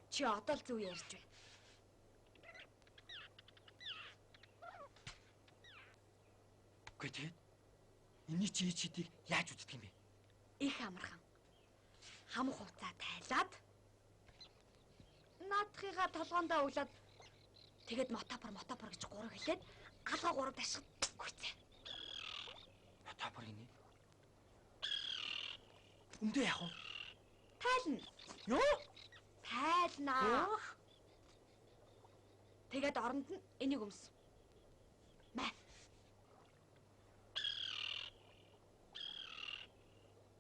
Чи одоо л зөв ярьж байна. Гэхдээ тэгээд энэний чи чидийг яаж үздэг юм бэ? Их амархан. Хам хувцаа тайлаад наадхыгаа толгоондоо өглөөд тэгээд мотопор гэж гурав хэлээд алгаа гурав даших гүйцээ. Мотопор гинэ. Өмдөө яах вэ? Тайлна. Юу? Тайлнаа. Тэгээд оронд нь энийг өмс. Мэ.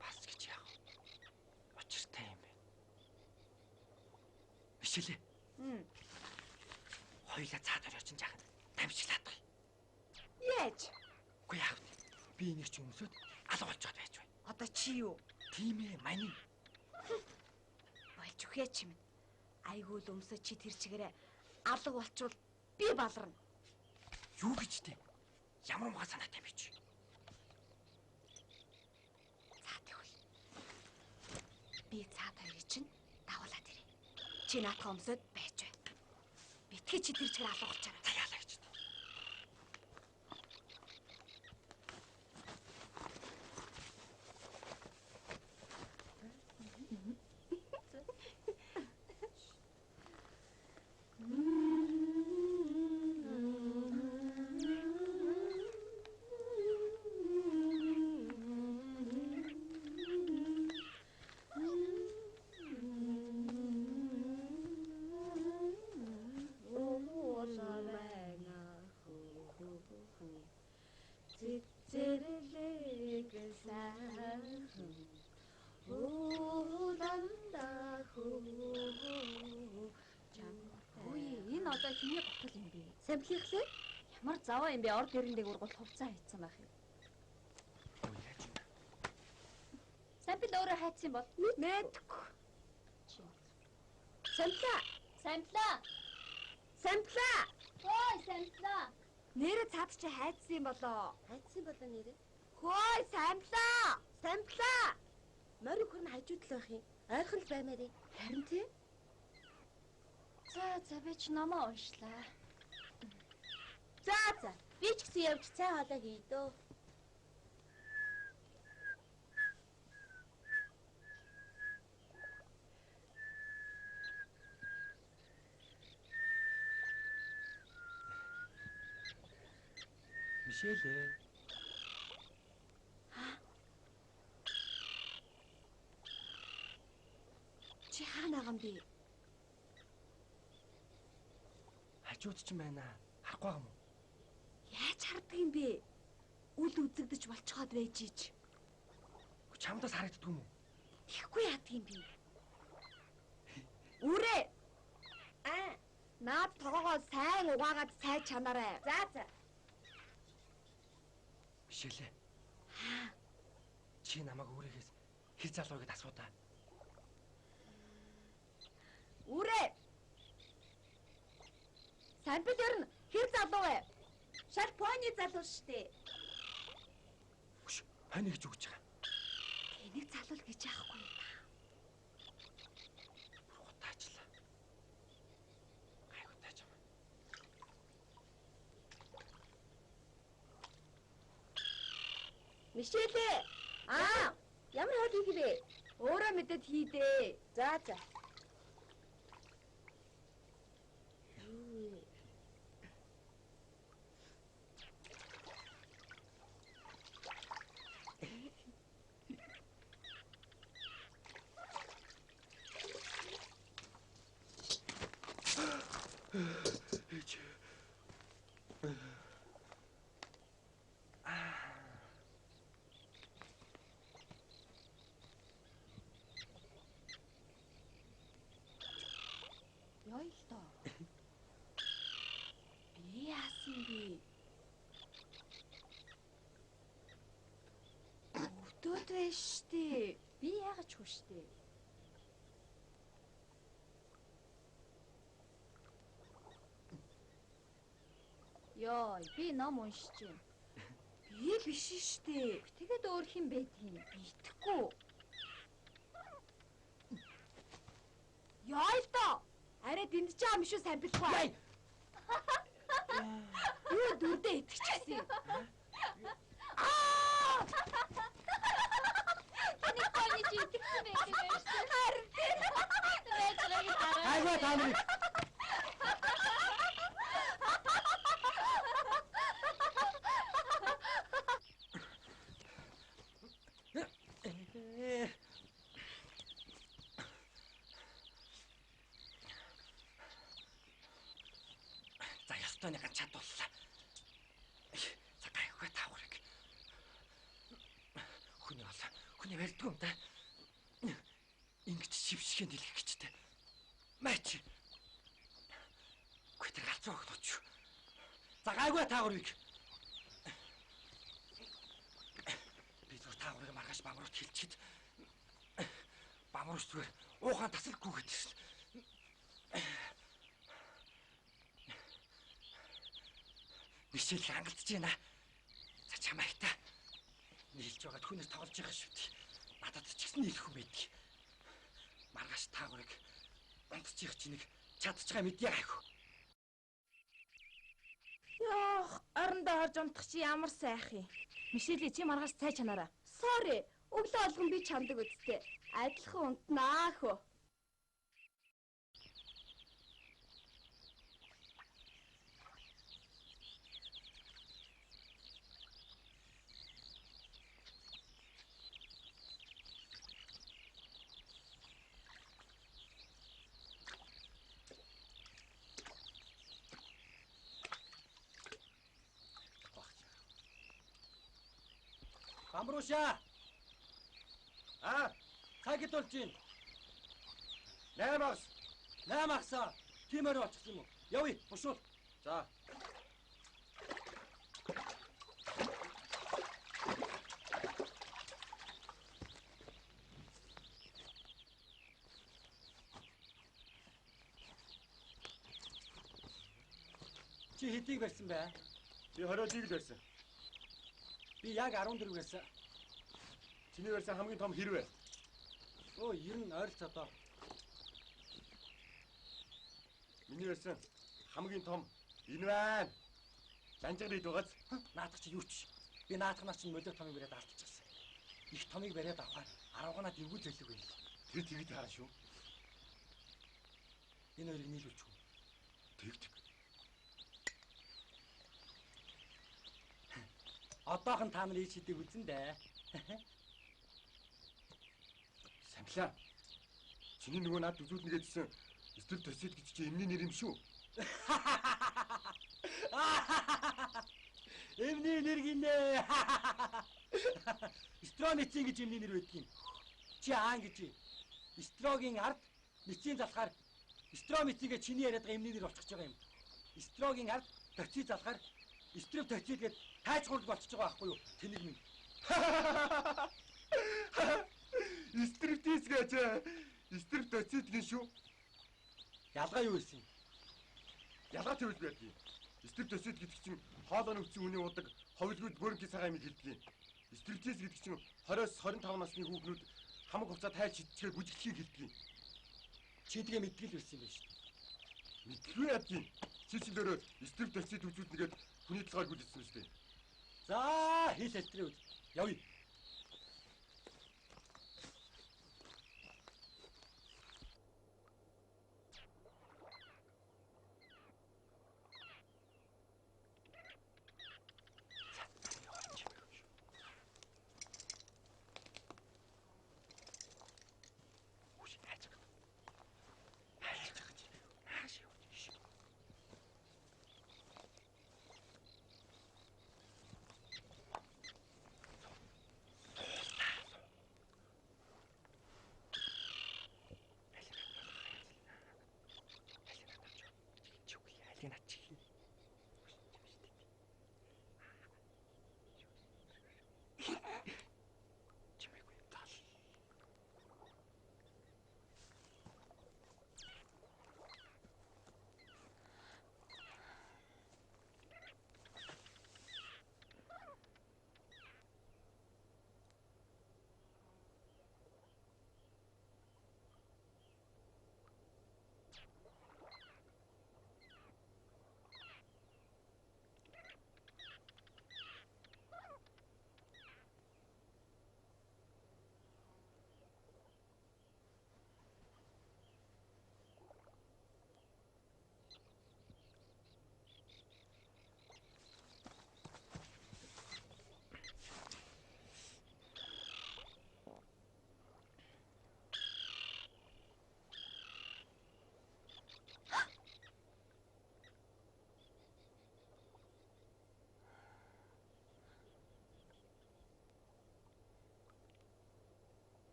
Бас гэж яах вэ? Учиртай юм байна. Мишэлээ. Хоёлаа цаад орчин жахад тамшиглаад байгаа. Яаж? Үгүй яах вэ? Би энийг ч өмсөд алга болчиход байж бай. Одоо чи юу? Тийм ээ, мань. Болж үхээ чимэн. Айгүй л өмсөж чи тэр чигээрээ алга болчвол би баларна. Юу гэж дээ? Ямар мага санаатай юм бэ чи? За тэгвэл. Би цаад хоёрыг чинь дагуулад ирээ. Чи наатах өмсөд байж бай. Битгий чи тэр чигээр алга болчаарай. За яалаа гэж дээ. Чиний гутал юм бэ? Самплихлаа? Ямар заваа юм бэ? Орд ирэн дээгүүр гол хувцас хайцсан байх юм. Өө яаж вэ? Сампл өөрөө хайцсан бол Мэдгүй. Самплаа. самплаа. Самплаа. Ой, самплаа. Нэрээ цаад чи хайцсан юм болоо. Хайцсан болоо нэрээ. Хөөе, самплаа. Самплаа. Морь хөрн хажууд л байх юм. Ойрхон л баймаарэ. Харин тий? За би ч номоо уншлаа. За. Би ч гэсэн явж цай хоолой хийдөө. Мишэлээ. Чи хаана байгаа юм бэ? Хажууд ч юм байна. Харахгүй байгаа юм уу? Яаж харддаг юм бэ? Үл үзэгдэж болцоход байж ич. Чамдаас харагддаг юм уу? Ихгүй яадаг юм бэ? Үрээ. Наад тогоогоо сайн угаагаад сайн чанаарай. За. Мишэлээ. Чи намайг өөрийгөөс хэр залуу гэдээ асуудаа. Үрээ. Сампл ярина. Хэр залуу вэ? Шал пони залуу штэ. Хүш, хань гэж өгч байгаа. Энийг залуул гэж яахгүй юм. Гутаачлаа. Айгуу тааж юм. Мишэлээ. Ямар хоол хийх вэ? Өөрөө мэдээд хийдээ. За. Яа л тоо. Би яасан бэ? Өвдөд байж штэ. Би яагаад ч хүштэй. Йой, би ном уншиж юм. Би биш штэ. Тэгээд өөр хэн байдгийг Итгэхгүй. Яа л тоо. Арай дэндэж байгаа юм шүү самплахгүй. Юу дүрдээ итгэчихсэн. Тэнийг гоёны чи итгэсэн байх юм байна шүү. Харин Айгуу та нарыг. За ястооны ганц чадваллаа. За гайхаа тааврыг. Хүний барьдгүй юм да. Ингэж шившгэн дэлгэх гэжтэй. Мач. Гэхдээ галзуу өгнөч. За гайгүй тааврыг. Би зөв тааврыг маргааш бамрууд хилчихэд бамрууч зүгээр уугаан тасалгүй гэдсэн. Мишэл хангалтж байна. За чамайг та. Нийлж байгаад хүнээс тоглож байгаа шүү дээ. Надад ч гэсэн нийлэх юм байдаг. Маргааш таагурыг унтчих чинийг чадчих байгаа мэдээ гайхуу. Яах, орондоо орж унтах чи ямар сайхан юм. Мишелээ чи маргааш цай чанаараа. Sorry. Өглөө олгон би чамдаг үсттэй. Адилхан унтнаа хөө. Бамруушаа. Цагт болж байна. 8 агсаа. Тиймэр болчихсон юм уу? Явъя, бушуул. За. Чи хэдийг барьсан бэ? Би 20-ыг л байсан. Би яг 14 байсан. Чиний барьсан хамгийн том хэрвээ. Өө, ер нь ойролцоо доо. Миний барьсан хамгийн том энэ байна. Занжгарыг дугаац. Наадах чи юу ч. Би наадахнаас чинь мөлөө томыг бариад алдчихсан. Их томыг бариад авахаар 10-ганаа дэвгүүл зөлөг байл. Тэр тэгж хараа шүү. Энэ хоёрыг нийлүүлчих үү? Тэгдэг. Одоохон та нар ийж хийдэг үзэн дээ. Самлаа. Чиний нөгөө над үзүүлнэ гэдсэн эсвэл төсөд гэж чи эмний нэр юм шүү. Эмний нэр гинэ. Стромицин гэж эмний нэр байдгийн. Чи аан гэж. Строгийн ард мицийн залхаар стромицигээ чиний яриад байгаа эмний нэр болчихж байгаа юм. Строгийн ард тоци залхаар строп тоци гэдэг тайч хурд болчихж байгаа байхгүй юу? Тэнийг минь. Стриптиз гэж. Стрип төцөд гин шүү. Ялгаа юу хэлсэн? Ялгаа тэгвэл байдгийг. Стрип төсөд гэдэг чинь хоолой нөхцөн хүний удаг ховлгууд бөрөнгийн цагаан амиг хэлдэг. Стриптиз гэдэг чинь 20-с 25 насны хүүхнүүд хамаг хугацаа тайлж идчихээ бүжиглэхийг хэлдэг. Чи тэгээ мэдгэл байсан юм байна шүү. Мэдгүй ядгийн. Чи ч өөрөө стрип төсөд үзүүлнэгээд хүний талгаар гүйлсэн шүү дээ. За, хэл хэлтрээ үз. Явъя.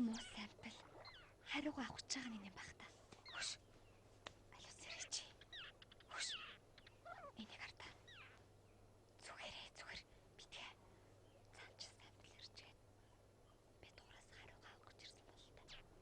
Муу сампл хариугаа авах гэж байгаа нэг юм байх та. Хөш. Алиус ирээч. Хөш. Энийг харта. Зүгээр битгээ. Цааш сампл ирчээд. Би дугаараас хариугаа авах гэж ирсэн бол та.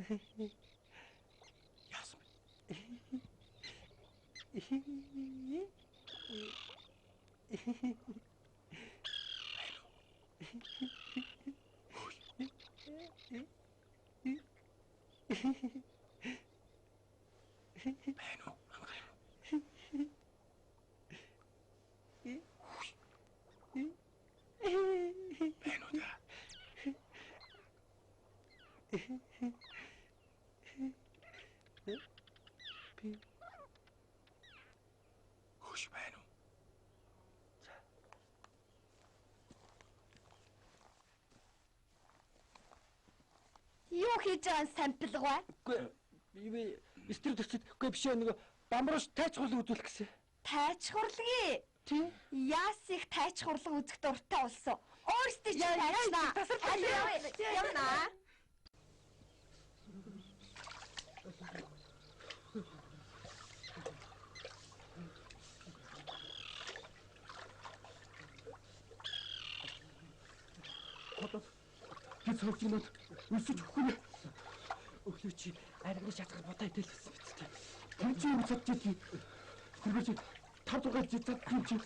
Яасан бэ? Байна уу? Байна уу да? Хөөш байна уу? Юу хийж байгаа сампилгаа? Үгүй стил төчид үгүй биш нэг бамруулж тайч хурлаг үзүүлэх гэсэн. Тайч хурлага. Тий? Яас их тайч хурлага үзэх дуртай болсон. Өөрсдөө ч тайчнаа. Явна. Би цогцгонод өсөж өгөх юм. Өглөө чи аригны шатгал бодоо идэлсэн биз дээ. Тэр чи юу цадчих. Тэргэж 5-6 жил цадчих чи.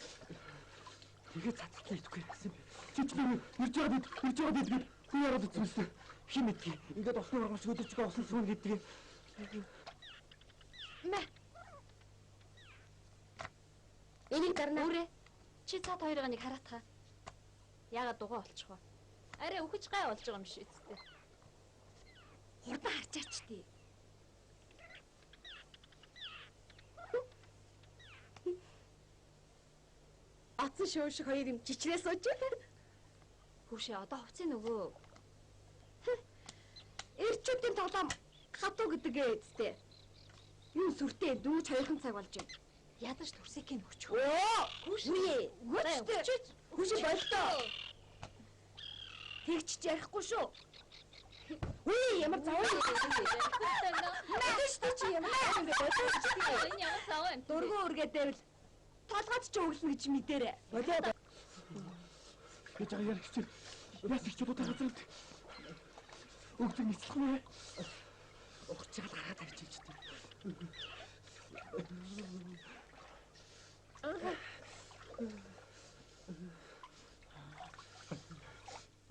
Тэгээд цадчихлаа идэхгүй гэсэн. Чи ч ирж байгаа бид хүн яраад үзсэн. Хин мэдээ. Ингээд осны ургамч өдөрч байгаа усан сүн гэдэг. Мэ. Энийг гарна. Үрээ. Чи цаад хоёроо нэг хараатаа. Яагаад дугаа олчих вэ? Арай үхэж гай болж байгаа юм шиг эцтэй. Хурдан харчаач тий. Атсан шөө шиг хоёр юм чичрээ сууж байна. Хүүшээ одоо хувцын нөгөө. Эрчүүдийн тоглоом хатуу гэдэг эцтэй. Юу сүртэй дүүж 2 цаг болж байна. Ядаж төрсөйг нь өчөө. Оо, хүүшээ. Хүүшээ болтоо. Тэгч ярихгүй шүү. Үе ямар заваа юм бэ? Мэдээж чи ямар юм бэ? Энэ ямар заваа юм? Дургуун үргээдээр л толгойд ч өглөн гэж мэдээрээ. Болоо. Би жаа ярих чи. Яс их ч удаа газар. Өгдөг нийцлэх юм ээ. Ухчаал гараад тавьчих юм чи.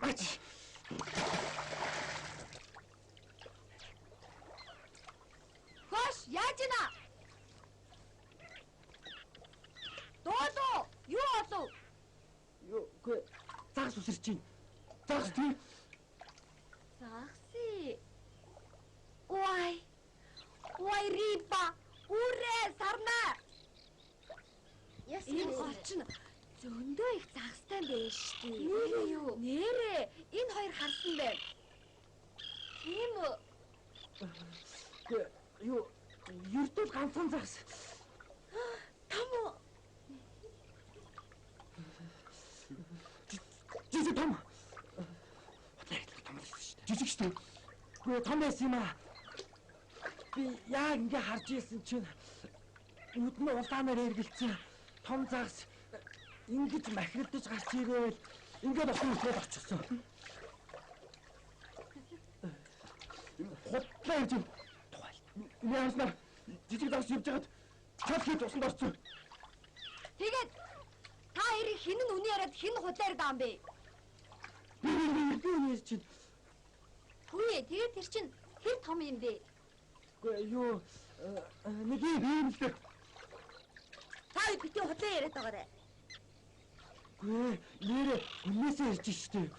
Ач. Хош, яаж ийна? Доо, юу болов? Юу гэ загас үсэрч чинь. Загас тий. Загси. Ой, риба. Үрээ сарнаа. Энэ голч нь зөндөө их загастай байж шүү. Нэрээ юу? Нэрээ, энэ хоёр харсан байна. Тийм үү? Гэ юу ердөө ганцхан загас. Том уу? Жижиг том. Хотлоо том шүү дээ. Жижиг шүү дээ. Гэ том байсан юм аа. Би яг ингээ харж ийсэн чинь нүд нь улаанаар эргэлцсэн том загас ингэж махирдаж гарч ирээл ингээд охон үсгээд очихсон. Хотлоо ирж тухай. Яаснаа жижиг загас явж хагаад чад хэд усанд орсон. Тэгээд та хоёрыг хин нь үний яриад хин худлаар даам бэ? Би нэр чинь Хүүе, тэгээд тэр чинь хэр том юм бэ? юу нэг юм л дээ. Та битээ худлаа яриад байгаарэ. Гүй нэрээ өмнөөсөө ирж штэ.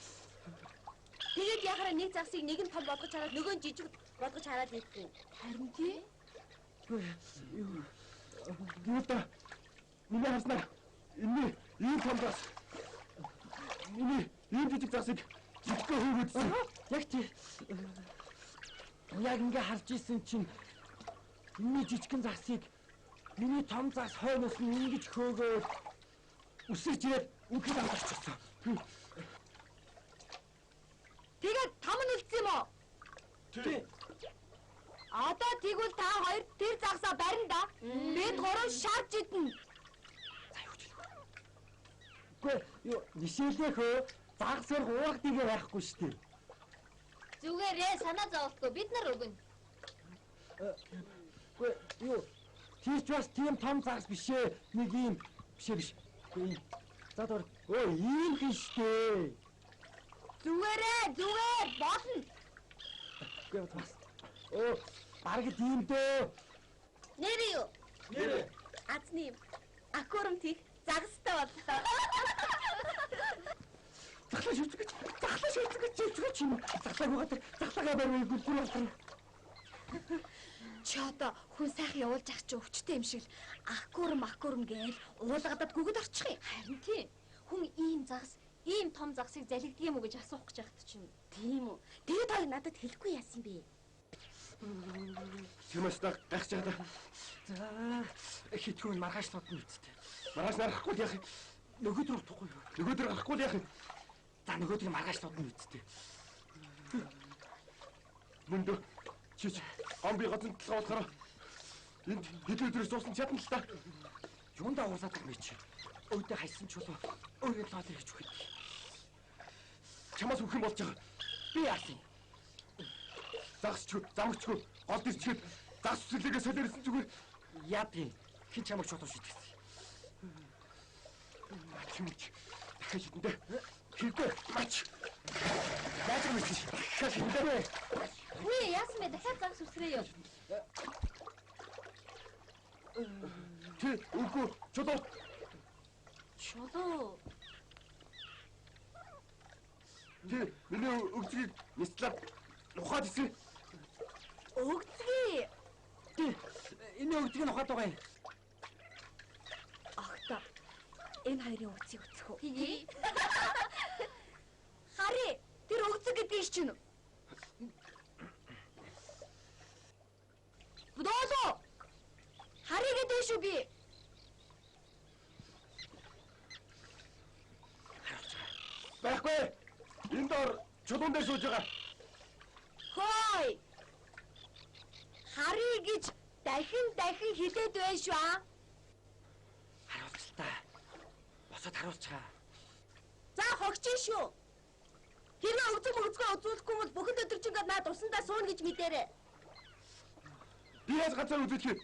Тэгээд яхаараа нэг загсыг нэг нь том болгож хараад нөгөө нь жижиг болгож хараад ийдгүй. Харин тий? Гүй юу та миний харснаар энэ ийм том загас миний ийм жижиг загсыг жижигхэн хөөгдсөн. Яг тий. Яг ингээ харж исэн чинь миний жижигхэн загсыг миний том загс хойноос нь ингэж хөөгөөд үсэрч ирээд үнхээр амтарчихсан. Тэгээд том нь үлдсэн юм уу? Тий. Одоо тэгвэл та хоёр тэр загсаа барина да. Бид гурав шарж идэнэ. Гүй юу нишээлээ хөө загсаар гуурах дигээ байхгүй штэ. Зүгээрээ санаа зовлтгүй бид нар өгнө. Үгүй юу? Тийч бас тийм том загас биш ээ. Нэг юм биш. Үгүй. За дор. Өө ийм хинштэй. Зүгээр болно. Үгүй бас. Оо бараг тийм дээ. Нэр юу? Нэр. Азны юм. Аквариум тийх загастай боллоо. Захлаа шүцгэж юм. Захлаагаа барив гүлгүр болтон. Чи одоо хүн сайхан явуулж ах чи өвчтэй юм шиг л аквариум гээл уулгадад гүгэд орчих юм. Харин тийм. Хүн ийм том загсыг залгидг юм уу гэж асуух гэж байхад чинь. Тийм үү. Тэгээд хоёр надад хэлэхгүй яасан бэ? Тиймээс гайхаж байгаа. За хитгүүн маргааш тодно үсттэй. Маргааш нарахгүй яах юм? Нөгөөдөр утахгүй юу? Нөгөөдөр гарахгүй яах юм? За нөгөөдөр маргааш тодно үсттэй. Мөндө чич амби газар талгаа болохоор энд хэдэн өдрөөс дуусан чадна л та. Юундаа уусаад байгаа юм чи? Өөдөө хайсан ч болов өөрөө лоод ирэх үхэж. Чамаас үхэн болж байгаа. Би яасан? Загсч, замгчгүй, гол дэрчгэд загс үсгэлээгээ солиорсон зүгээр яадгийн хин чамаг шууд шийдчихсэн. Чимч дахиж хэдэндээ хэрдээ мач. Яаж юм бэ? Дахиж хэдэндээ. Үгүй яасан бэ? Дахиад загс үсгэрээ юу? Тэ үгүй чулуу. Чулуу. Тэ миний өгцгийг нислаад ухаад ирсэн. Өгцгий. Тэ энэ өгцгийг ухаад байгаа юм. Ахта. Энэ хоёрын өгцгийг өцөх үү? Хий. Хари, тэр өгцөг гэдэг чинь. Бодоо. Хари гэдэг шүү би. Байхгүй. Энд дор чулуун дээр сууж байгаа. Хой. Хари гэж дахин хэлээд байна шүү аа. Харуулж та. Босоод харуулцгаа. За хогчин шүү. Хэрвээ өгцөг үзүүлэхгүй бол бүхэн өдөржингөө наад усандаа сууна гэж мэдээрэй. Би яаж газар үзүүлэх юм?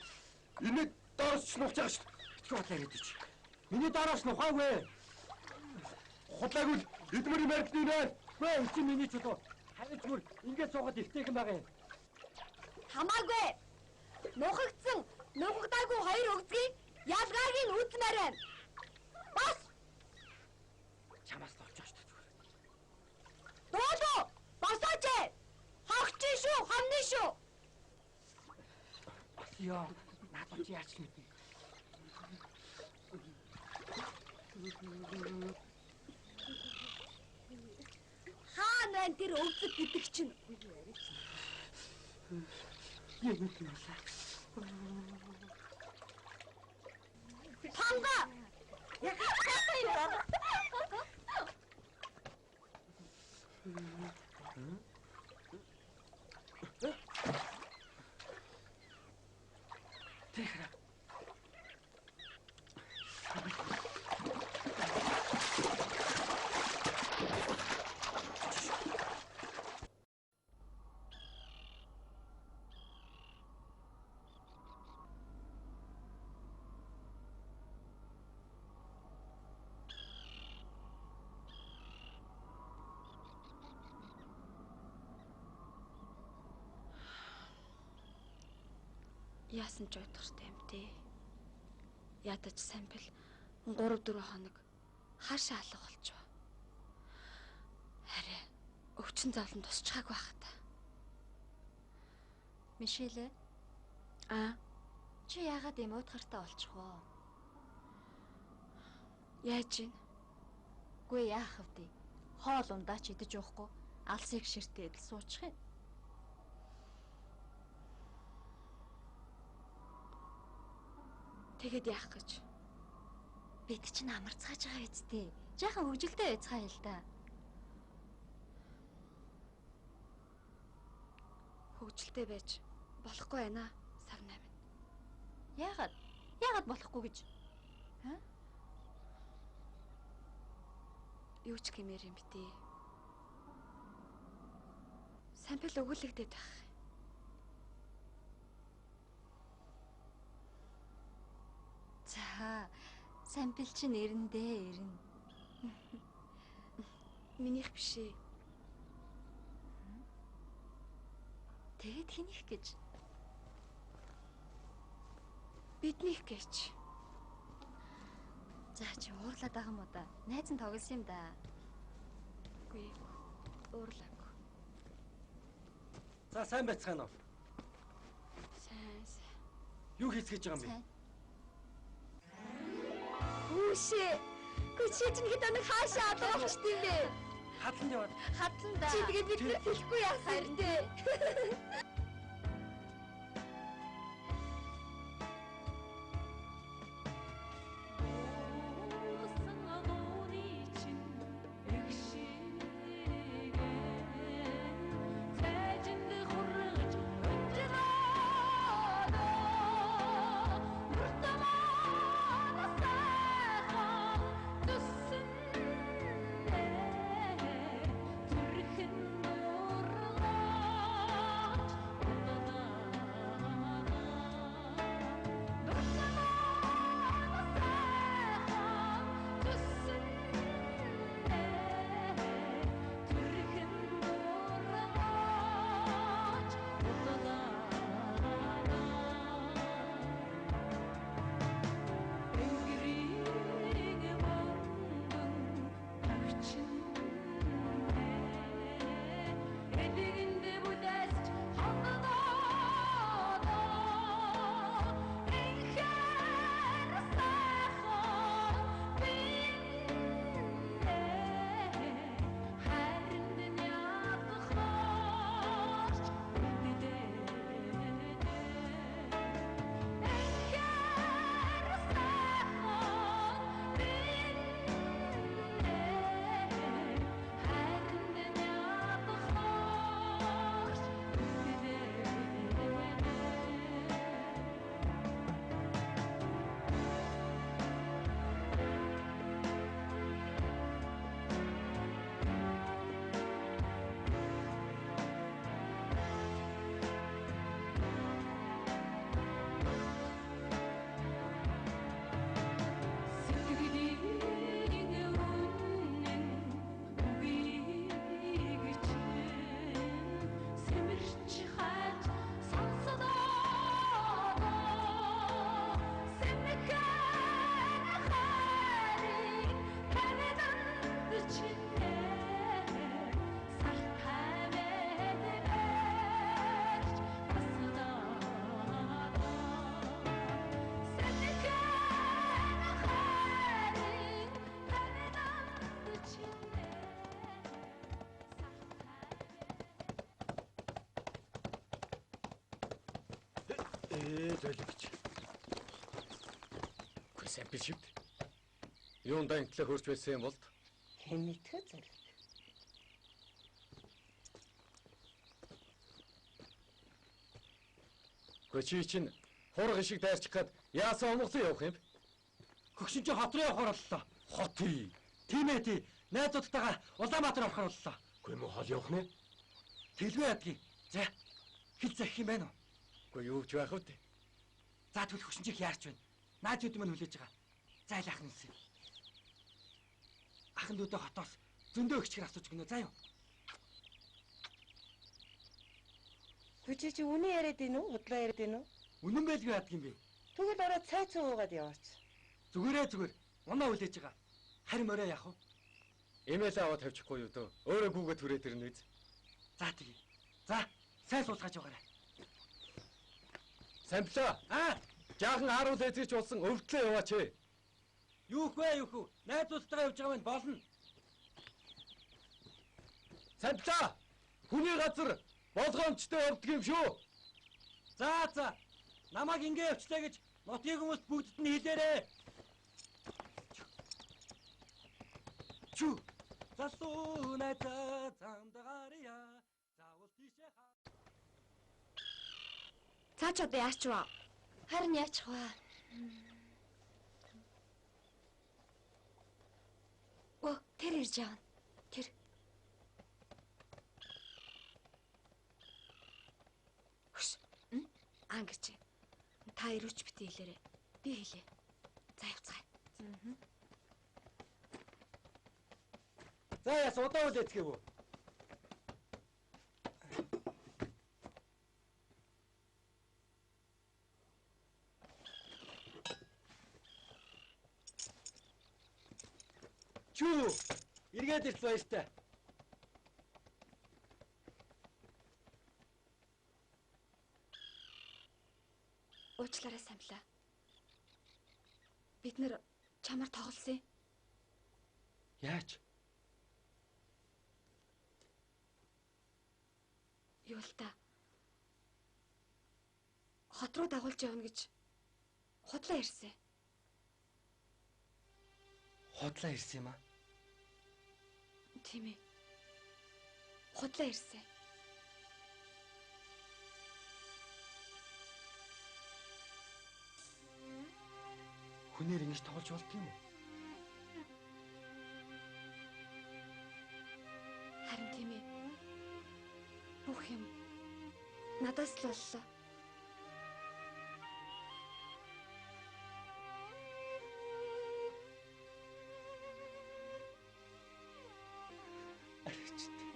Энийг доороос ч нухаж байгаа шүү. Итгэх бодлоо яриад чи. Миний доороос нухаагүй. Худлаагүй эдмэр юм ярьдیں۔ Гүй чи миний чулуу. Хавж мөр ингээд суугаад ихтэйхэн байгаа юм. Хамаагүй. Нухагдсан, нухагдаагүй хоёр өгцгийг ялгааг нь үзмээр байна. Бас. Чамаас товч шүү зүгээр. Доо. Босооч. Хогчин шүү, хамны шүү. Яа, надад чи яач мэднэ. Хаана тэр өгцөг гэдэг чинь? Юу юм бэ? Ханга. Тэхрэ. Яасан ч ойдохтой юм те. Ядаж сайн бил 3-4 хоног хаашаа алга болчихоо. Харин өвчин завлан тусчаагүй байх та. Мишель чи яагаад юм уутгартай болчих вэ? Яаж ийн? Гүй яах вэ? Хоол ундаа ч идэж уухгүй, алсыг ширтээд л суучих юм. Тэгэд яах гэж? Бид чинь амарцгааж байгаа үсттэй. Жаахан хөвгөлтэй байцгаа юм л да. Хөвгөлтэй байж болохгүй байна, сар 8. Яагаад болохгүй гэж? Юу ч гэмээр юм битээ. Сампил өгүүлэгдээд байх. За, сампил чинь эрэндээ эрэн. Минийх биш ээ. Тэгэд хинийх гэж. Биднийх гэж. За чи уурлаад байгаа юм уу да? Найз нь тоглосон юм да. Үгүй уурлаагүй. За сайн байцгаана уу? Сайн. Юу хийх гэж байгаа юм бэ? Сайн. Хүүшээ. Чи чинь хэд өнөг хаашаа алгах штеп юм бэ? Хадлан яваад. Хадлан да. Чи тэгээд бид нар хэлэхгүй яасан юм бэ? Зөөлөгч. Үгүй сампил шивд. Юундаа интлээ хөрч байсан юм болд? Хэн мэдхэ зэрэг. Үгүй чи чинь хурга шиг дайрчих гээд яасан онголон явах юм бэ? Хөгшин чи хот руу явахаар боллоо. Хот ий. Тийм ээ тий. Найзуудтайгаа Улаанбаатар авахаар боллоо. Үгүй мө хол явах нэ? Тэлгүй ядгийг. За. Хил захих юм байна уу? Үгүй юу ч байх үү? За тэгвэл хөгшин чих яарч байна. Найзууд минь хүлээж байгаа. Зайл ахын үсэ. Ахын дүүдээ хотоос зөндөө ихчгэр асууж гинэ. За юу. Хүчи чи үнэн яриад байна уу? Удлаа яриад байна уу? Үнэн байлгүй яадаг юм бэ? Тэгвэл ороод цайцсан уугаад яваач. Зүгээр. Унаа хүлээж байгаа. Харин морой яах вэ? Эмээл аваад тавьчихгүй юу дөө. Өөрөө гүгээ түрээд ирнэ үз. За тэгье. За, сайн суулгаж байгаарай. Самплаа. Жаахан харуул эзэж болсон өвдлөө яваач ээ. Юух вэ? Найзуудтайгаа явж байгаа маань болно. Самплаа. Хүний газар болгоомжтой явдаг юм шүү. За. Намайг ингэ явчлаа гэж нотгийн хүмүүст бүгдд нь хэлээрэй. Чү. Засуу найзаа замдагарья. Заавал тийшээ хаа. Цаа ч одоо яач вэ? Харин яачих вэ? Оо, тэр ирж явна. Тэр. Хаан гэж. Та ирүүч битээ хэлээрэй. Би хэлье. За явцгаая. За яс удаа үл эцгээв үү? Чүү! Эргээд ирсэн баяртай. Уучлаарай Самлаа. Бид нэр чамаар тоглосон. Яаж? Юу л та. Хот руу дагуулж явна гэж худлаа ирсэн. Хотлоо ирсэн юм аа. Тийм ээ. Худлаа ирсэн. Хүнээр ингэж тоглож болт юм уу? Харин тийм ээ. Бүх юм надаас л боллоо. Арчтай.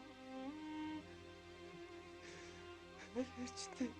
Арчтай.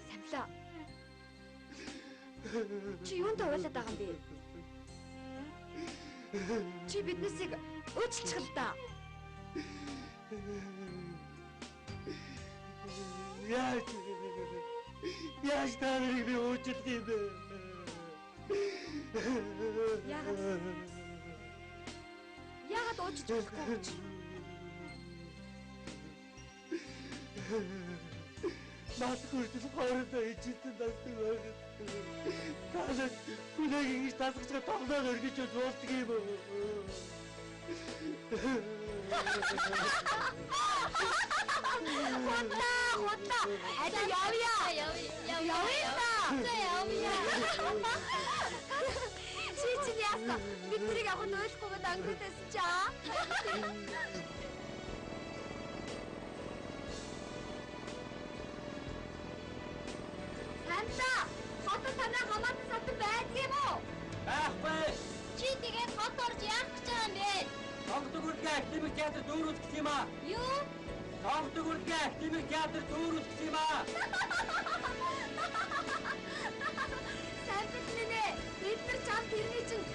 Самлаа. Чи юунд ойлоод байгаа юм бэ? Чи биднээсийг өөчлөчих л да. Яаж та нарыг би өөчлөх юм бэ? Яагаад өөчж болохгүй гэж? Наад хүртэл хоорондоо ичсэн дасдаг байгаад. Таалаа хүнийг ингэж тасгаж тоглоод өргөж уулдаг юм уу? Худлаа. Хажаа явъя. За явъя. Чи чинь яасан? Биднийг авахд ойлгохгүйгээд ангид байсан чаа. Самлаа. Хотод танаа хамаатан сатан байдаг юм уу? Байхгүй. Чи тэгээд хот орж яах гэж байгаа юм бэ? Тоглодог үргээ академик театр дүүрүүлэх гэсэн юм аа. Юу? Тоглодог үргээ академик театр дүүрүүлэх гэсэн юм аа. Сайн бид нэ. Бид нар чам тэрний чинь